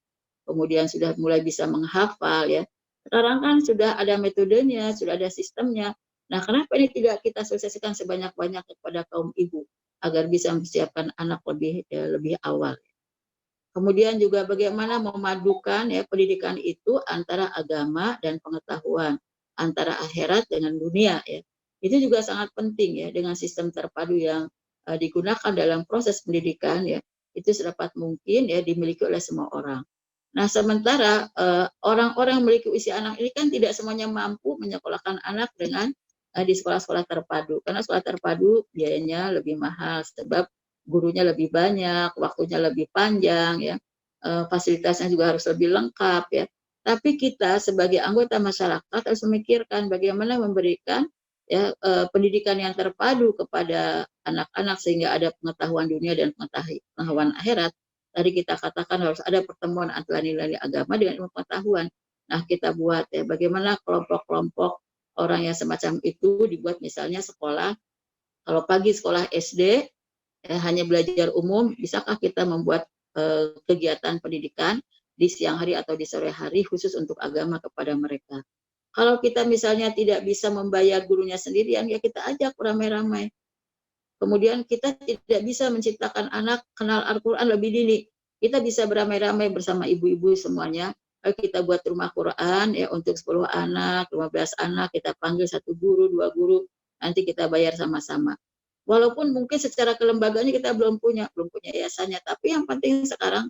kemudian sudah mulai bisa menghafal, ya. Sekarang kan sudah ada metodenya, sudah ada sistemnya. Nah, kenapa ini tidak kita sosialisasikan sebanyak-banyak kepada kaum ibu agar bisa mempersiapkan anak lebih awal. Kemudian juga bagaimana memadukan, ya, pendidikan itu antara agama dan pengetahuan, antara akhirat dengan dunia, ya. Itu juga sangat penting, ya, dengan sistem terpadu yang digunakan dalam proses pendidikan, ya, itu sedapat mungkin, ya, dimiliki oleh semua orang. Nah, sementara orang-orang yang memiliki usia anak ini kan tidak semuanya mampu menyekolahkan anak dengan di sekolah-sekolah terpadu, karena sekolah terpadu biayanya lebih mahal sebab gurunya lebih banyak, waktunya lebih panjang, ya, fasilitasnya juga harus lebih lengkap, ya. Tapi kita sebagai anggota masyarakat harus memikirkan bagaimana memberikan, ya, pendidikan yang terpadu kepada anak-anak sehingga ada pengetahuan dunia dan pengetahuan akhirat. Tadi kita katakan harus ada pertemuan antara nilai agama dengan ilmu pengetahuan. Nah, kita buat, ya, bagaimana kelompok-kelompok orang yang semacam itu dibuat, misalnya sekolah, kalau pagi sekolah SD, hanya belajar umum, bisakah kita membuat kegiatan pendidikan di siang hari atau di sore hari khusus untuk agama kepada mereka. Kalau kita misalnya tidak bisa membayar gurunya sendirian, ya kita ajak ramai-ramai. Kemudian kita tidak bisa menciptakan anak kenal Al-Quran lebih dini. Kita bisa beramai-ramai bersama ibu-ibu semuanya. Kita buat rumah Quran, ya, untuk 10 anak, 15 anak, kita panggil 1 guru, 2 guru, nanti kita bayar sama-sama. Walaupun mungkin secara kelembagaannya kita belum punya yayasannya, tapi yang penting sekarang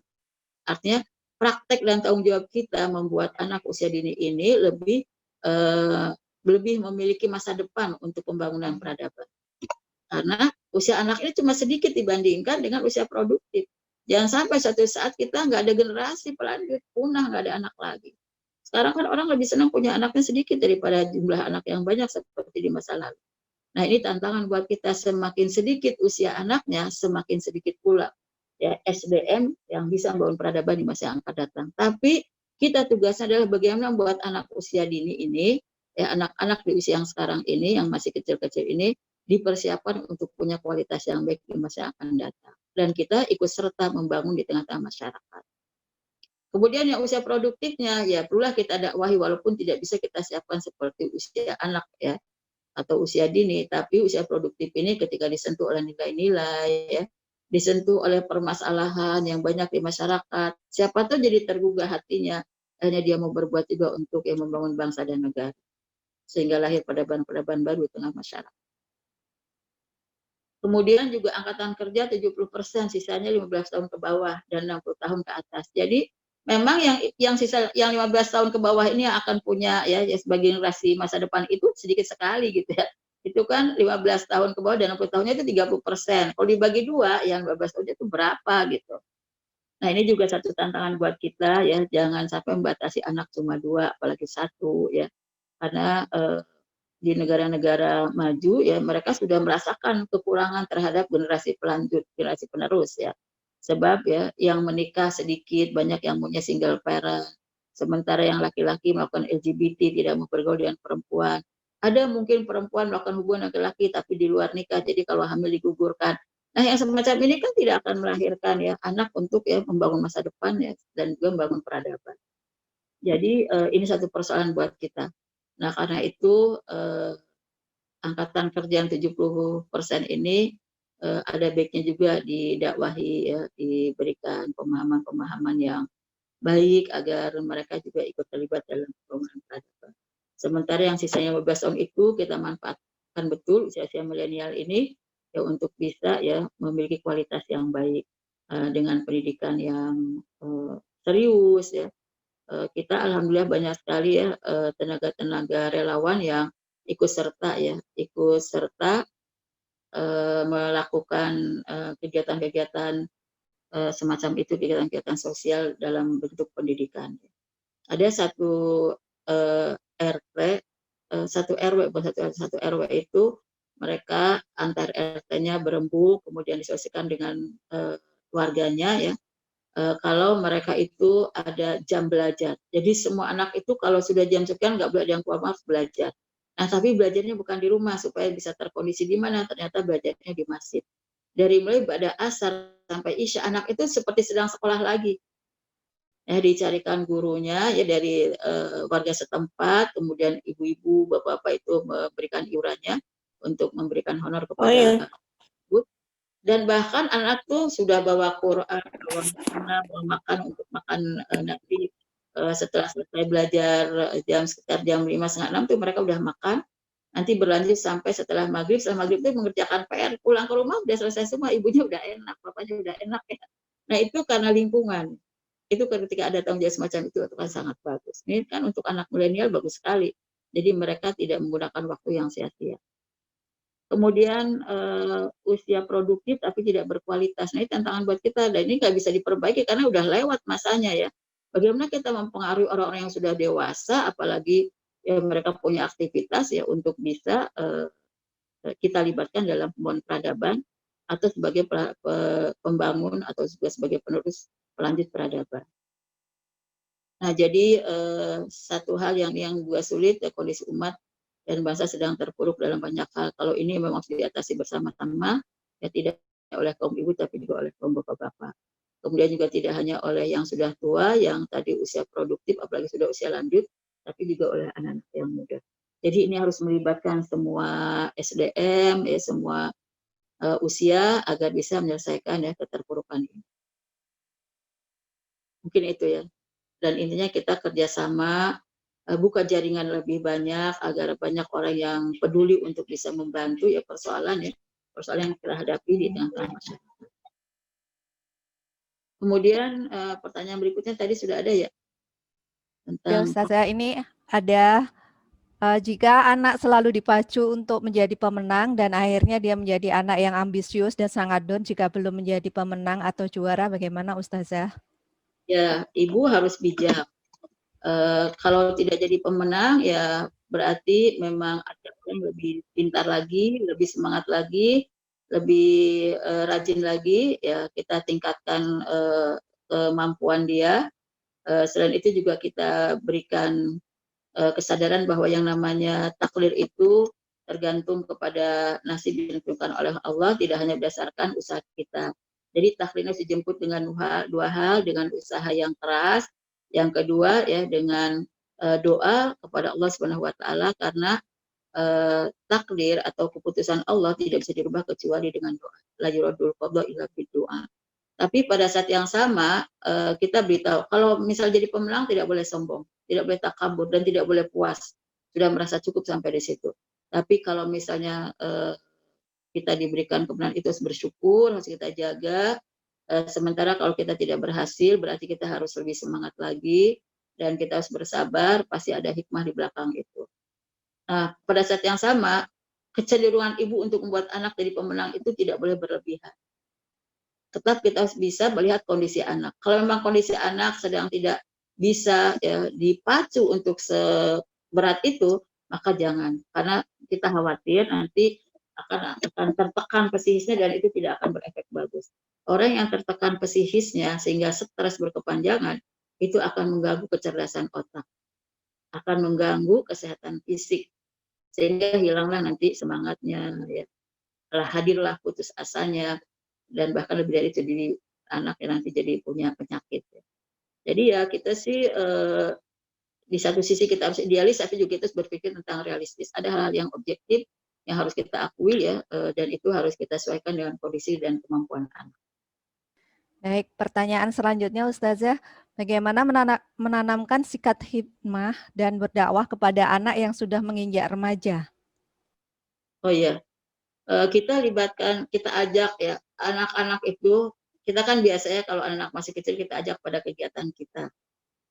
artinya praktek dan tanggung jawab kita membuat anak usia dini ini lebih memiliki masa depan untuk pembangunan peradaban. Karena usia anak ini cuma sedikit dibandingkan dengan usia produktif. Jangan sampai suatu saat kita nggak ada generasi pelanjut, punah, nggak ada anak lagi. Sekarang kan orang lebih senang punya anaknya sedikit daripada jumlah anak yang banyak seperti di masa lalu. Nah, ini tantangan buat kita, semakin sedikit usia anaknya, semakin sedikit pula, ya, SDM yang bisa membangun peradaban di masa yang akan datang. Tapi kita tugasnya adalah bagaimana membuat anak usia dini ini, ya, anak-anak di usia yang sekarang ini, yang masih kecil-kecil ini, dipersiapkan untuk punya kualitas yang baik di masa yang akan datang. Dan kita ikut serta membangun di tengah-tengah masyarakat. Kemudian yang usia produktifnya, ya perlulah kita dakwahi, walaupun tidak bisa kita siapkan seperti usia anak, ya, atau usia dini, tapi usia produktif ini ketika disentuh oleh nilai-nilai, ya, disentuh oleh permasalahan yang banyak di masyarakat, siapa tahu jadi tergugah hatinya, akhirnya dia mau berbuat juga untuk yang membangun bangsa dan negara, sehingga lahir peradaban-peradaban baru di tengah masyarakat. Kemudian juga angkatan kerja 70%, sisanya 15 tahun ke bawah dan 60 tahun ke atas. Jadi memang yang sisa yang 15 tahun ke bawah ini akan punya, ya, sebagai generasi masa depan itu sedikit sekali gitu, ya. Itu kan 15 tahun ke bawah dan 60 tahunnya itu 30%. Kalau dibagi 2, yang 15 tahun itu berapa gitu. Nah, ini juga satu tantangan buat kita, ya, jangan sampai membatasi anak cuma 2, apalagi 1, ya. Karena di negara-negara maju, ya, mereka sudah merasakan kekurangan terhadap generasi pelanjut, generasi penerus, ya. Sebab, ya, yang menikah sedikit, banyak yang punya single parent. Sementara yang laki-laki melakukan LGBT, tidak mau bergaul dengan perempuan. Ada mungkin perempuan melakukan hubungan laki-laki tapi di luar nikah, jadi kalau hamil digugurkan. Nah, yang semacam ini kan tidak akan melahirkan, ya, anak untuk, ya, membangun masa depan, ya, dan juga membangun peradaban. Jadi ini satu persoalan buat kita. Nah, karena itu angkatan kerja yang 70% ini ada baiknya juga didakwahi, ya, diberikan pemahaman-pemahaman yang baik agar mereka juga ikut terlibat dalam pembangunan peradaban. Sementara yang sisanya 15 tahun itu kita manfaatkan betul usia-usia milenial ini, ya, untuk bisa, ya, memiliki kualitas yang baik. dengan pendidikan yang serius ya. Kita alhamdulillah banyak sekali ya tenaga-tenaga relawan yang ikut serta melakukan kegiatan-kegiatan semacam itu, kegiatan-kegiatan sosial dalam bentuk pendidikan. Ada satu RT, satu RW, satu RW itu mereka antar RT-nya berembuk, kemudian disosiasikan dengan warganya ya. Kalau mereka itu ada jam belajar. Jadi semua anak itu kalau sudah jam sekian nggak boleh ada yang keluar, harus belajar. Nah, tapi belajarnya bukan di rumah supaya bisa terkondisi di mana, ternyata belajarnya di masjid. Dari mulai ibadah asar sampai isya, anak itu seperti sedang sekolah lagi. Dicarikan gurunya ya dari warga setempat, kemudian ibu-ibu, bapak-bapak itu memberikan iurannya untuk memberikan honor kepada ibu. Dan bahkan anak tuh sudah bawa Quran, bawa makanan, bawa makan untuk makan nanti setelah selesai belajar sekitar jam 5:30 tuh mereka udah makan. Nanti berlanjut sampai setelah maghrib itu mengerjakan PR, pulang ke rumah udah selesai semua, ibunya udah enak, bapaknya udah enak ya. Nah itu karena lingkungan. Itu ketika ada tanggung jawab semacam itu kan sangat bagus. Ini kan untuk anak milenial bagus sekali. Jadi mereka tidak menggunakan waktu yang sia-sia. Kemudian usia produktif tapi tidak berkualitas. Nah ini tantangan buat kita dan ini nggak bisa diperbaiki karena udah lewat masanya ya. Bagaimana kita mempengaruhi orang-orang yang sudah dewasa, apalagi ya, mereka punya aktivitas ya untuk bisa kita libatkan dalam pembangunan peradaban atau sebagai pembangun atau juga sebagai penerus pelanjut peradaban. Nah jadi satu hal yang juga sulit ya, kondisi umat dan bangsa sedang terpuruk dalam banyak hal. Kalau ini memang harus diatasi bersama-sama, ya tidak oleh kaum ibu tapi juga oleh kaum bapak-bapak. Kemudian juga tidak hanya oleh yang sudah tua, yang tadi usia produktif, apalagi sudah usia lanjut, tapi juga oleh anak-anak yang muda. Jadi ini harus melibatkan semua SDM, ya semua usia agar bisa menyelesaikan ya keterpurukan ini. Mungkin itu ya. Dan intinya kita kerjasama, buka jaringan lebih banyak agar banyak orang yang peduli untuk bisa membantu ya persoalan yang kita hadapi di tengah-tengah masyarakat. Kemudian pertanyaan berikutnya tadi sudah ada ya tentang Ustazah, ini ada jika anak selalu dipacu untuk menjadi pemenang dan akhirnya dia menjadi anak yang ambisius dan sangat down jika belum menjadi pemenang atau juara, bagaimana Ustazah? Ya, ibu harus bijak. Kalau tidak jadi pemenang ya berarti memang ada yang lebih pintar lagi, lebih semangat lagi, lebih rajin lagi ya kita tingkatkan kemampuan dia. Selain itu juga kita berikan kesadaran bahwa yang namanya takdir itu tergantung kepada nasib yang ditentukan oleh Allah, tidak hanya berdasarkan usaha kita. Jadi takdirnya dijemput dengan dua hal, dengan usaha yang keras, yang kedua ya dengan doa kepada Allah Subhanahu wa taala karena takdir atau keputusan Allah tidak bisa dirubah kecuali dengan doa. La yuradul qadha illa bidu'a. Tapi pada saat yang sama kita beritahu kalau misal jadi pemenang tidak boleh sombong, tidak boleh takabur dan tidak boleh puas. Sudah merasa cukup sampai di situ. Tapi kalau misalnya kita diberikan kemenangan itu harus bersyukur, harus kita jaga. Sementara kalau kita tidak berhasil berarti kita harus lebih semangat lagi dan kita harus bersabar, pasti ada hikmah di belakang itu. Nah, pada saat yang sama kecenderungan ibu untuk membuat anak jadi pemenang itu tidak boleh berlebihan. Tetap kita harus bisa melihat kondisi anak. Kalau memang kondisi anak sedang tidak bisa ya, dipacu untuk seberat itu, maka jangan. Karena kita khawatir nanti akan tertekan psikisnya dan itu tidak akan berefek bagus. Orang yang tertekan psikisnya sehingga stres berkepanjangan, itu akan mengganggu kecerdasan otak, akan mengganggu kesehatan fisik, sehingga hilanglah nanti semangatnya, ya. Hadirlah putus asanya, dan bahkan lebih dari itu jadi anak yang nanti jadi punya penyakit. Jadi ya kita sih di satu sisi kita harus idealis, tapi juga kita harus berpikir tentang realistis. Ada hal-hal yang objektif yang harus kita akui ya, dan itu harus kita sesuaikan dengan kondisi dan kemampuan anak. Baik, pertanyaan selanjutnya Ustazah, bagaimana menanamkan sikap hikmah dan berdakwah kepada anak yang sudah menginjak remaja? Oh iya, kita libatkan, kita ajak ya anak-anak itu, kita kan biasanya kalau anak masih kecil kita ajak pada kegiatan kita.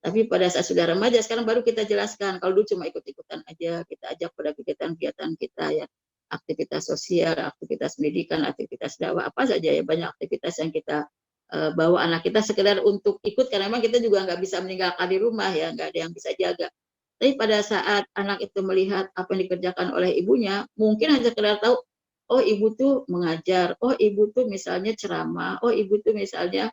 Tapi pada saat sudah remaja sekarang baru kita jelaskan. Kalau dulu cuma ikut-ikutan aja, kita ajak pada kegiatan-kegiatan kita ya, aktivitas sosial, aktivitas pendidikan, aktivitas dakwah, apa saja ya, banyak aktivitas yang kita bawa anak kita sekedar untuk ikut, karena memang kita juga nggak bisa meninggalkan di rumah ya, nggak ada yang bisa jaga. Tapi pada saat anak itu melihat apa yang dikerjakan oleh ibunya, mungkin hanya sekedar tahu, oh ibu tuh mengajar, oh ibu tuh misalnya ceramah, oh ibu tuh misalnya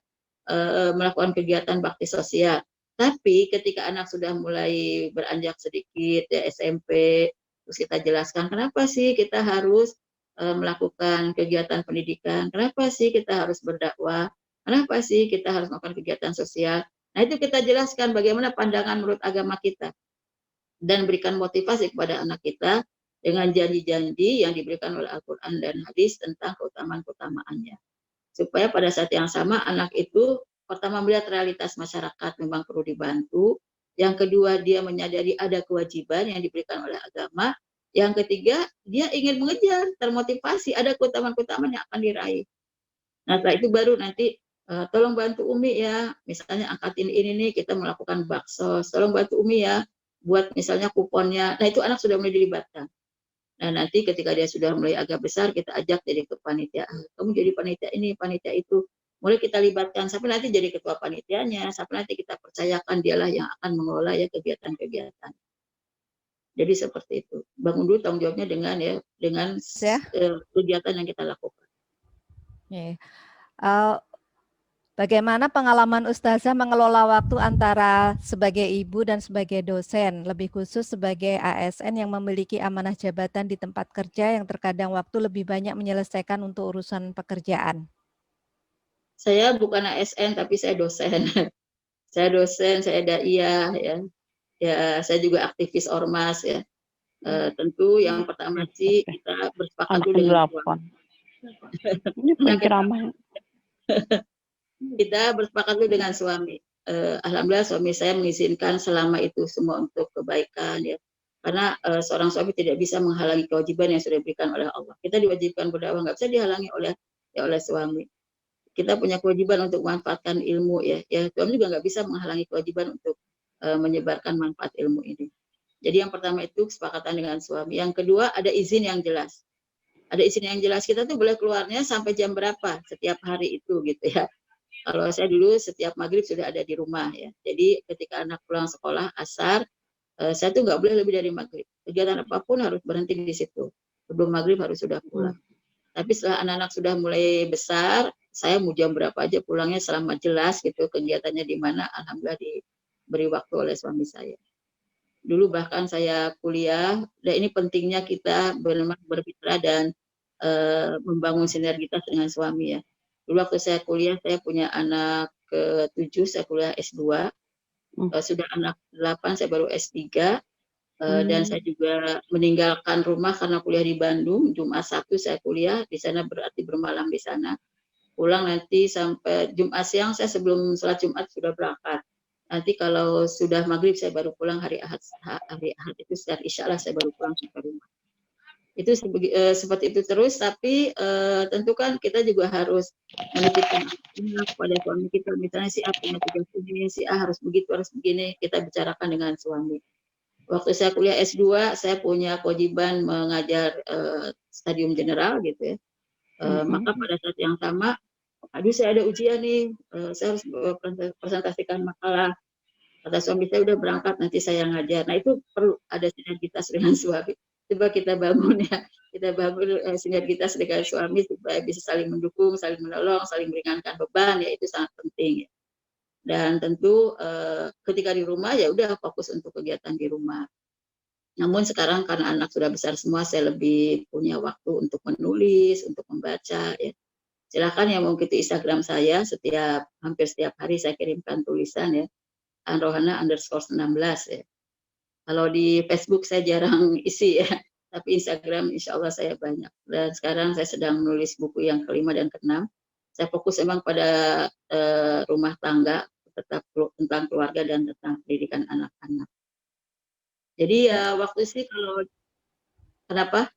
melakukan kegiatan bakti sosial. Tapi ketika anak sudah mulai beranjak sedikit ya SMP, terus kita jelaskan kenapa sih kita harus melakukan kegiatan pendidikan, kenapa sih kita harus berdakwah, kenapa sih kita harus melakukan kegiatan sosial. Nah itu kita jelaskan bagaimana pandangan menurut agama kita dan berikan motivasi kepada anak kita dengan janji-janji yang diberikan oleh Al-Quran dan hadis tentang keutamaan-keutamaannya. Supaya pada saat yang sama anak itu pertama melihat realitas masyarakat memang perlu dibantu, yang kedua dia menyadari ada kewajiban yang diberikan oleh agama, yang ketiga dia ingin mengejar, termotivasi, ada keutamaan-keutamaan yang akan diraih. Nah setelah itu baru nanti tolong bantu Umi ya, misalnya angkatin ini nih kita melakukan baksos, tolong bantu Umi ya buat misalnya kuponnya. Nah itu anak sudah mulai dilibatkan. Nah nanti ketika dia sudah mulai agak besar kita ajak jadi kepanitiaan. Kamu jadi panitia ini, panitia itu. Mulai kita libatkan sampai nanti jadi ketua panitianya, sampai nanti kita percayakan dialah yang akan mengelola ya kegiatan-kegiatan. Jadi seperti itu. Bangun dulu tanggung jawabnya dengan kegiatan yang kita lakukan. Bagaimana pengalaman Ustazah mengelola waktu antara sebagai ibu dan sebagai dosen, lebih khusus sebagai ASN yang memiliki amanah jabatan di tempat kerja yang terkadang waktu lebih banyak menyelesaikan untuk urusan pekerjaan? Saya bukan ASN tapi saya dosen. Saya dosen, saya daiyah ya. Ya, saya juga aktivis ormas ya. Tentu yang pertama sih kita bersepakat dulu dengan suami. Ini penceramah. Kita bersepakat dulu dengan suami. Alhamdulillah suami saya mengizinkan selama itu semua untuk kebaikan ya. Karena seorang suami tidak bisa menghalangi kewajiban yang sudah diberikan oleh Allah. Kita diwajibkan berdakwah, nggak bisa dihalangi oleh suami. Kita punya kewajiban untuk memanfaatkan ilmu ya. Suami juga nggak bisa menghalangi kewajiban untuk menyebarkan manfaat ilmu ini. Jadi yang pertama itu kesepakatan dengan suami. Yang kedua ada izin yang jelas. Ada izin yang jelas, kita tuh boleh keluarnya sampai jam berapa setiap hari itu gitu ya. Kalau saya dulu setiap maghrib sudah ada di rumah ya. Jadi ketika anak pulang sekolah asar, saya tuh nggak boleh lebih dari maghrib. Kegiatan apapun harus berhenti di situ. Sebelum maghrib harus sudah pulang. Tapi setelah anak-anak sudah mulai besar, saya mau jam berapa aja pulangnya selama jelas gitu kegiatannya di mana. Alhamdulillah diberi waktu oleh suami saya. Dulu bahkan saya kuliah, dan ini pentingnya kita benar-benar bermitra dan membangun sinergitas dengan suami ya. Dulu waktu saya kuliah, saya punya anak ke-7, saya kuliah S2. Sudah anak 8, saya baru S3. Dan saya juga meninggalkan rumah karena kuliah di Bandung. Jumat Sabtu saya kuliah, di sana berarti bermalam di sana. Pulang nanti sampai Jumat siang, saya sebelum sholat Jumat sudah berangkat. Nanti kalau sudah maghrib saya baru pulang, hari Ahad itu setelah Isya lah saya baru pulang ke rumah. Itu seperti itu terus, tapi tentu kan kita juga harus menitipkan kepada suami kita, misalnya si A punya tugas ini, si A harus begitu, harus begini, kita bicarakan dengan suami. Waktu saya kuliah S2, saya punya kewajiban mengajar stadium general gitu ya. Maka pada saat yang sama, aduh saya ada ujian nih, saya harus presentasikan makalah. Kata suami saya udah berangkat, nanti saya ngajar. Nah itu perlu ada sinergitas dengan suami. Coba kita bangun ya, kita bangun sinergitas dengan suami supaya bisa saling mendukung, saling menolong, saling meringankan beban, ya itu sangat penting. Ya. Dan tentu ketika di rumah ya udah fokus untuk kegiatan di rumah. Namun sekarang karena anak sudah besar semua, saya lebih punya waktu untuk menulis, untuk membaca. Ya. Silakan yang mau ikuti Instagram saya, hampir setiap hari saya kirimkan tulisan ya, @rohana_16 ya. Kalau di Facebook saya jarang isi ya, tapi Instagram insya Allah saya banyak. Dan sekarang saya sedang menulis buku yang ke-5 dan ke-6. Saya fokus memang pada rumah tangga, tetap tentang keluarga dan tentang pendidikan anak-anak. Jadi ya waktu sih kalau kenapa?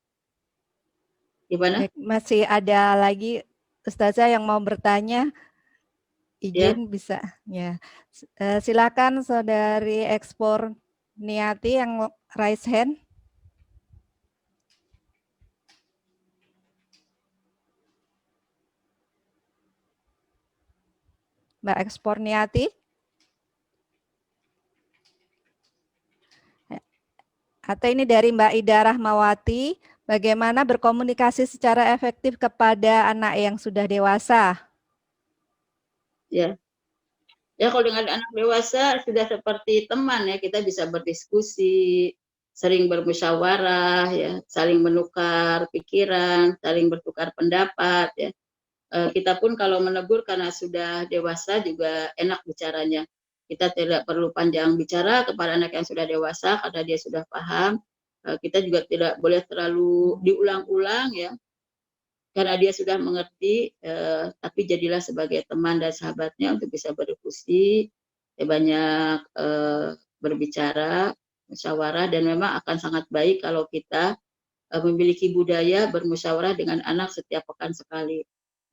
Gimana? Masih ada lagi Ustazah yang mau bertanya? izin bisa ya. Silakan Saudari Ekspor Niati yang raise hand. Mbak Ekspor Niati. Atau ini dari Mbak Ida Rahmawati, bagaimana berkomunikasi secara efektif kepada anak yang sudah dewasa? Ya, kalau dengan anak dewasa sudah seperti teman ya, kita bisa berdiskusi, sering bermusyawarah ya, saling menukar pikiran, saling bertukar pendapat ya. Kita pun kalau menegur karena sudah dewasa juga enak bicaranya. Kita tidak perlu panjang bicara kepada anak yang sudah dewasa karena dia sudah paham. Kita juga tidak boleh terlalu diulang-ulang ya, karena dia sudah mengerti, tapi jadilah sebagai teman dan sahabatnya untuk bisa berdiskusi, banyak berbicara, musyawarah, dan memang akan sangat baik kalau kita memiliki budaya bermusyawarah dengan anak setiap pekan sekali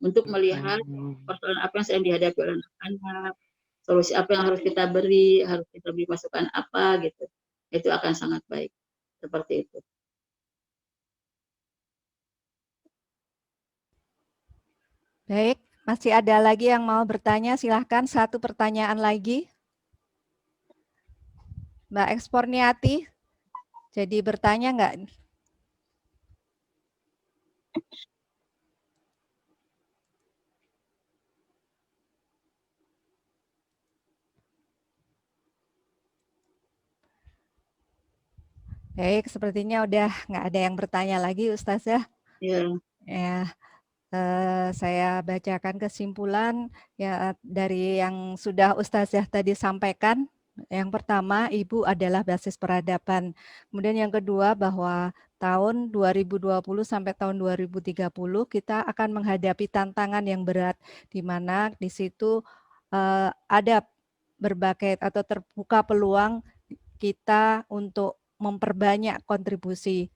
untuk melihat persoalan apa yang sedang dihadapi oleh anak, solusi apa yang harus kita beri, harus kita beri masukan apa gitu. Itu akan sangat baik. Seperti itu. Baik, masih ada lagi yang mau bertanya? Silahkan, satu pertanyaan lagi. Mbak Ekspor Niati, jadi bertanya nggak? Baik, sepertinya udah nggak ada yang bertanya lagi, Ustazah. Ya. Ya, saya bacakan kesimpulan ya dari yang sudah Ustazah tadi sampaikan. Yang pertama, ibu adalah basis peradaban. Kemudian yang kedua, bahwa tahun 2020 sampai tahun 2030 kita akan menghadapi tantangan yang berat, di mana di situ ada berbagai atau terbuka peluang kita untuk memperbanyak kontribusi.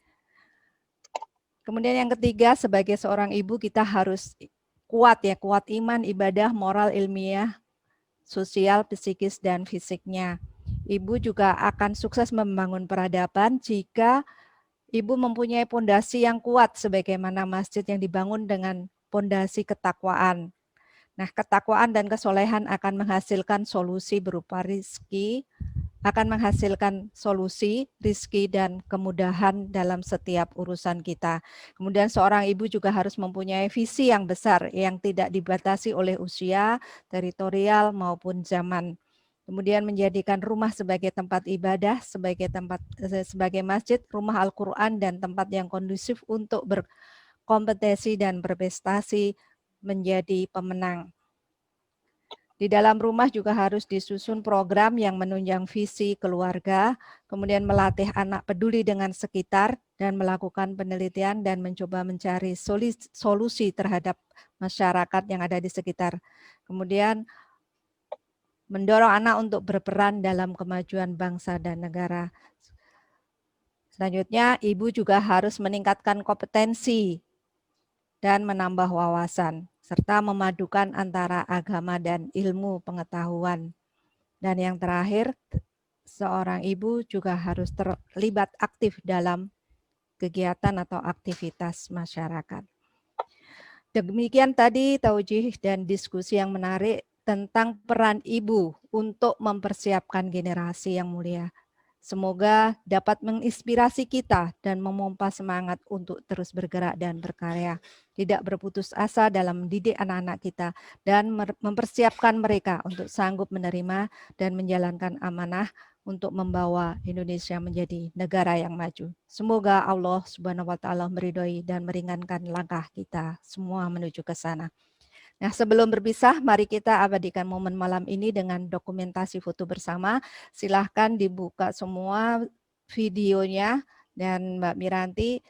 Kemudian yang ketiga, sebagai seorang ibu kita harus kuat ya, kuat iman, ibadah, moral, ilmiah, sosial, psikis, dan fisiknya. Ibu juga akan sukses membangun peradaban jika ibu mempunyai pondasi yang kuat sebagaimana masjid yang dibangun dengan pondasi ketakwaan. Nah, ketakwaan dan kesolehan akan menghasilkan solusi berupa rizki, akan menghasilkan solusi, rizki, dan kemudahan dalam setiap urusan kita. Kemudian seorang ibu juga harus mempunyai visi yang besar yang tidak dibatasi oleh usia, teritorial, maupun zaman. Kemudian menjadikan rumah sebagai tempat ibadah, sebagai masjid, rumah Al-Quran, dan tempat yang kondusif untuk berkompetisi dan berprestasi menjadi pemenang. Di dalam rumah juga harus disusun program yang menunjang visi keluarga, kemudian melatih anak peduli dengan sekitar, dan melakukan penelitian dan mencoba mencari solusi terhadap masyarakat yang ada di sekitar. Kemudian mendorong anak untuk berperan dalam kemajuan bangsa dan negara. Selanjutnya, ibu juga harus meningkatkan kompetensi dan menambah wawasan, serta memadukan antara agama dan ilmu pengetahuan. Dan yang terakhir, seorang ibu juga harus terlibat aktif dalam kegiatan atau aktivitas masyarakat. Demikian tadi taujih dan diskusi yang menarik tentang peran ibu untuk mempersiapkan generasi yang mulia. Semoga dapat menginspirasi kita dan memompa semangat untuk terus bergerak dan berkarya. Tidak berputus asa dalam mendidik anak-anak kita dan mempersiapkan mereka untuk sanggup menerima dan menjalankan amanah untuk membawa Indonesia menjadi negara yang maju. Semoga Allah Subhanahu wa taala meridhoi dan meringankan langkah kita semua menuju ke sana. Nah, sebelum berpisah, mari kita abadikan momen malam ini dengan dokumentasi foto bersama. Silahkan dibuka semua videonya, dan Mbak Miranti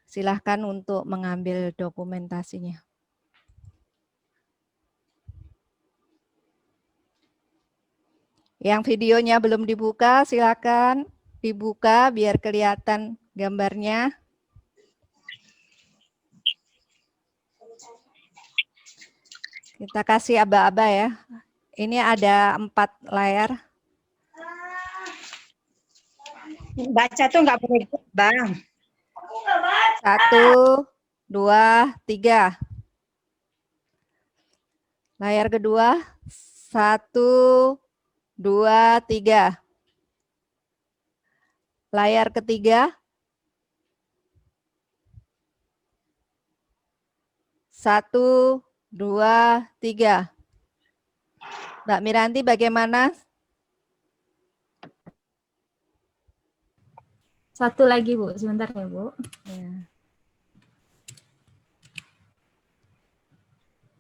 silahkan untuk mengambil dokumentasinya. Yang videonya belum dibuka, silakan dibuka biar kelihatan gambarnya. Kita kasih aba-aba ya. Ini ada 4 layar. Baca tuh nggak boleh ikut, Bang. 1, 2, 3. Layar kedua. 1, 2, 3. Layar ketiga. 1, 2, 3. Mbak Miranti bagaimana? Satu lagi, Bu. Sebentar ya, Bu. Ya.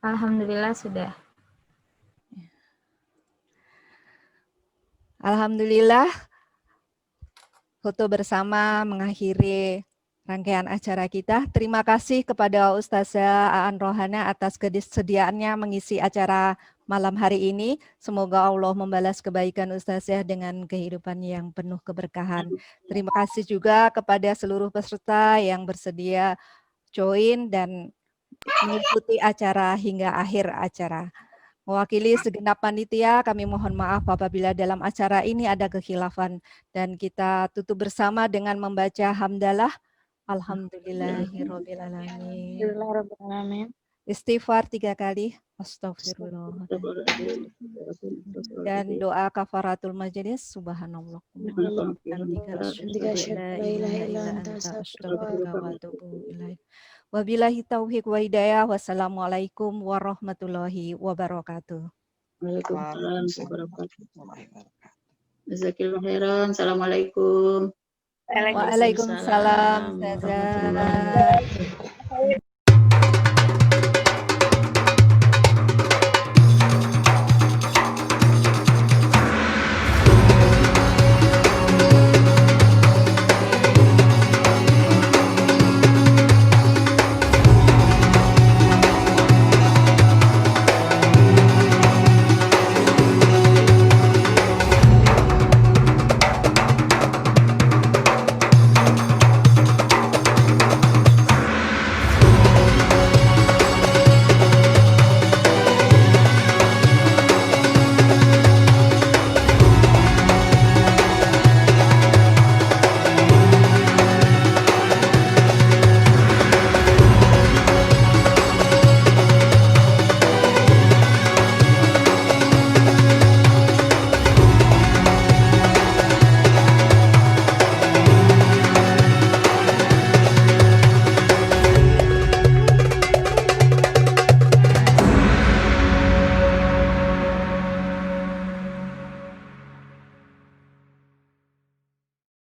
Alhamdulillah sudah. Alhamdulillah, foto bersama mengakhiri rangkaian acara kita. Terima kasih kepada Ustazah Aan Rohana atas kesediaannya mengisi acara malam hari ini. Semoga Allah membalas kebaikan Ustazah dengan kehidupan yang penuh keberkahan. Terima kasih juga kepada seluruh peserta yang bersedia join dan mengikuti acara hingga akhir acara. Mewakili segenap panitia, kami mohon maaf apabila dalam acara ini ada kekhilafan, dan kita tutup bersama dengan membaca hamdalah. Alhamdulillahirrabbilalamin. Bismillahirrahmanirrahim. Istighfar 3 kali. Astagfirullah. Dan doa kafaratul majelis. Subhanallah. Wabillahi taufiq wa hidayah. Wassalamualaikum warahmatullahi wabarakatuh. Waalaikumsalam warahmatullahi wabarakatuh. Jazakallahu khairan. Assalamualaikum. Waalaikumsalam. Waalaikumsalam warahmatullahi wabarakatuh.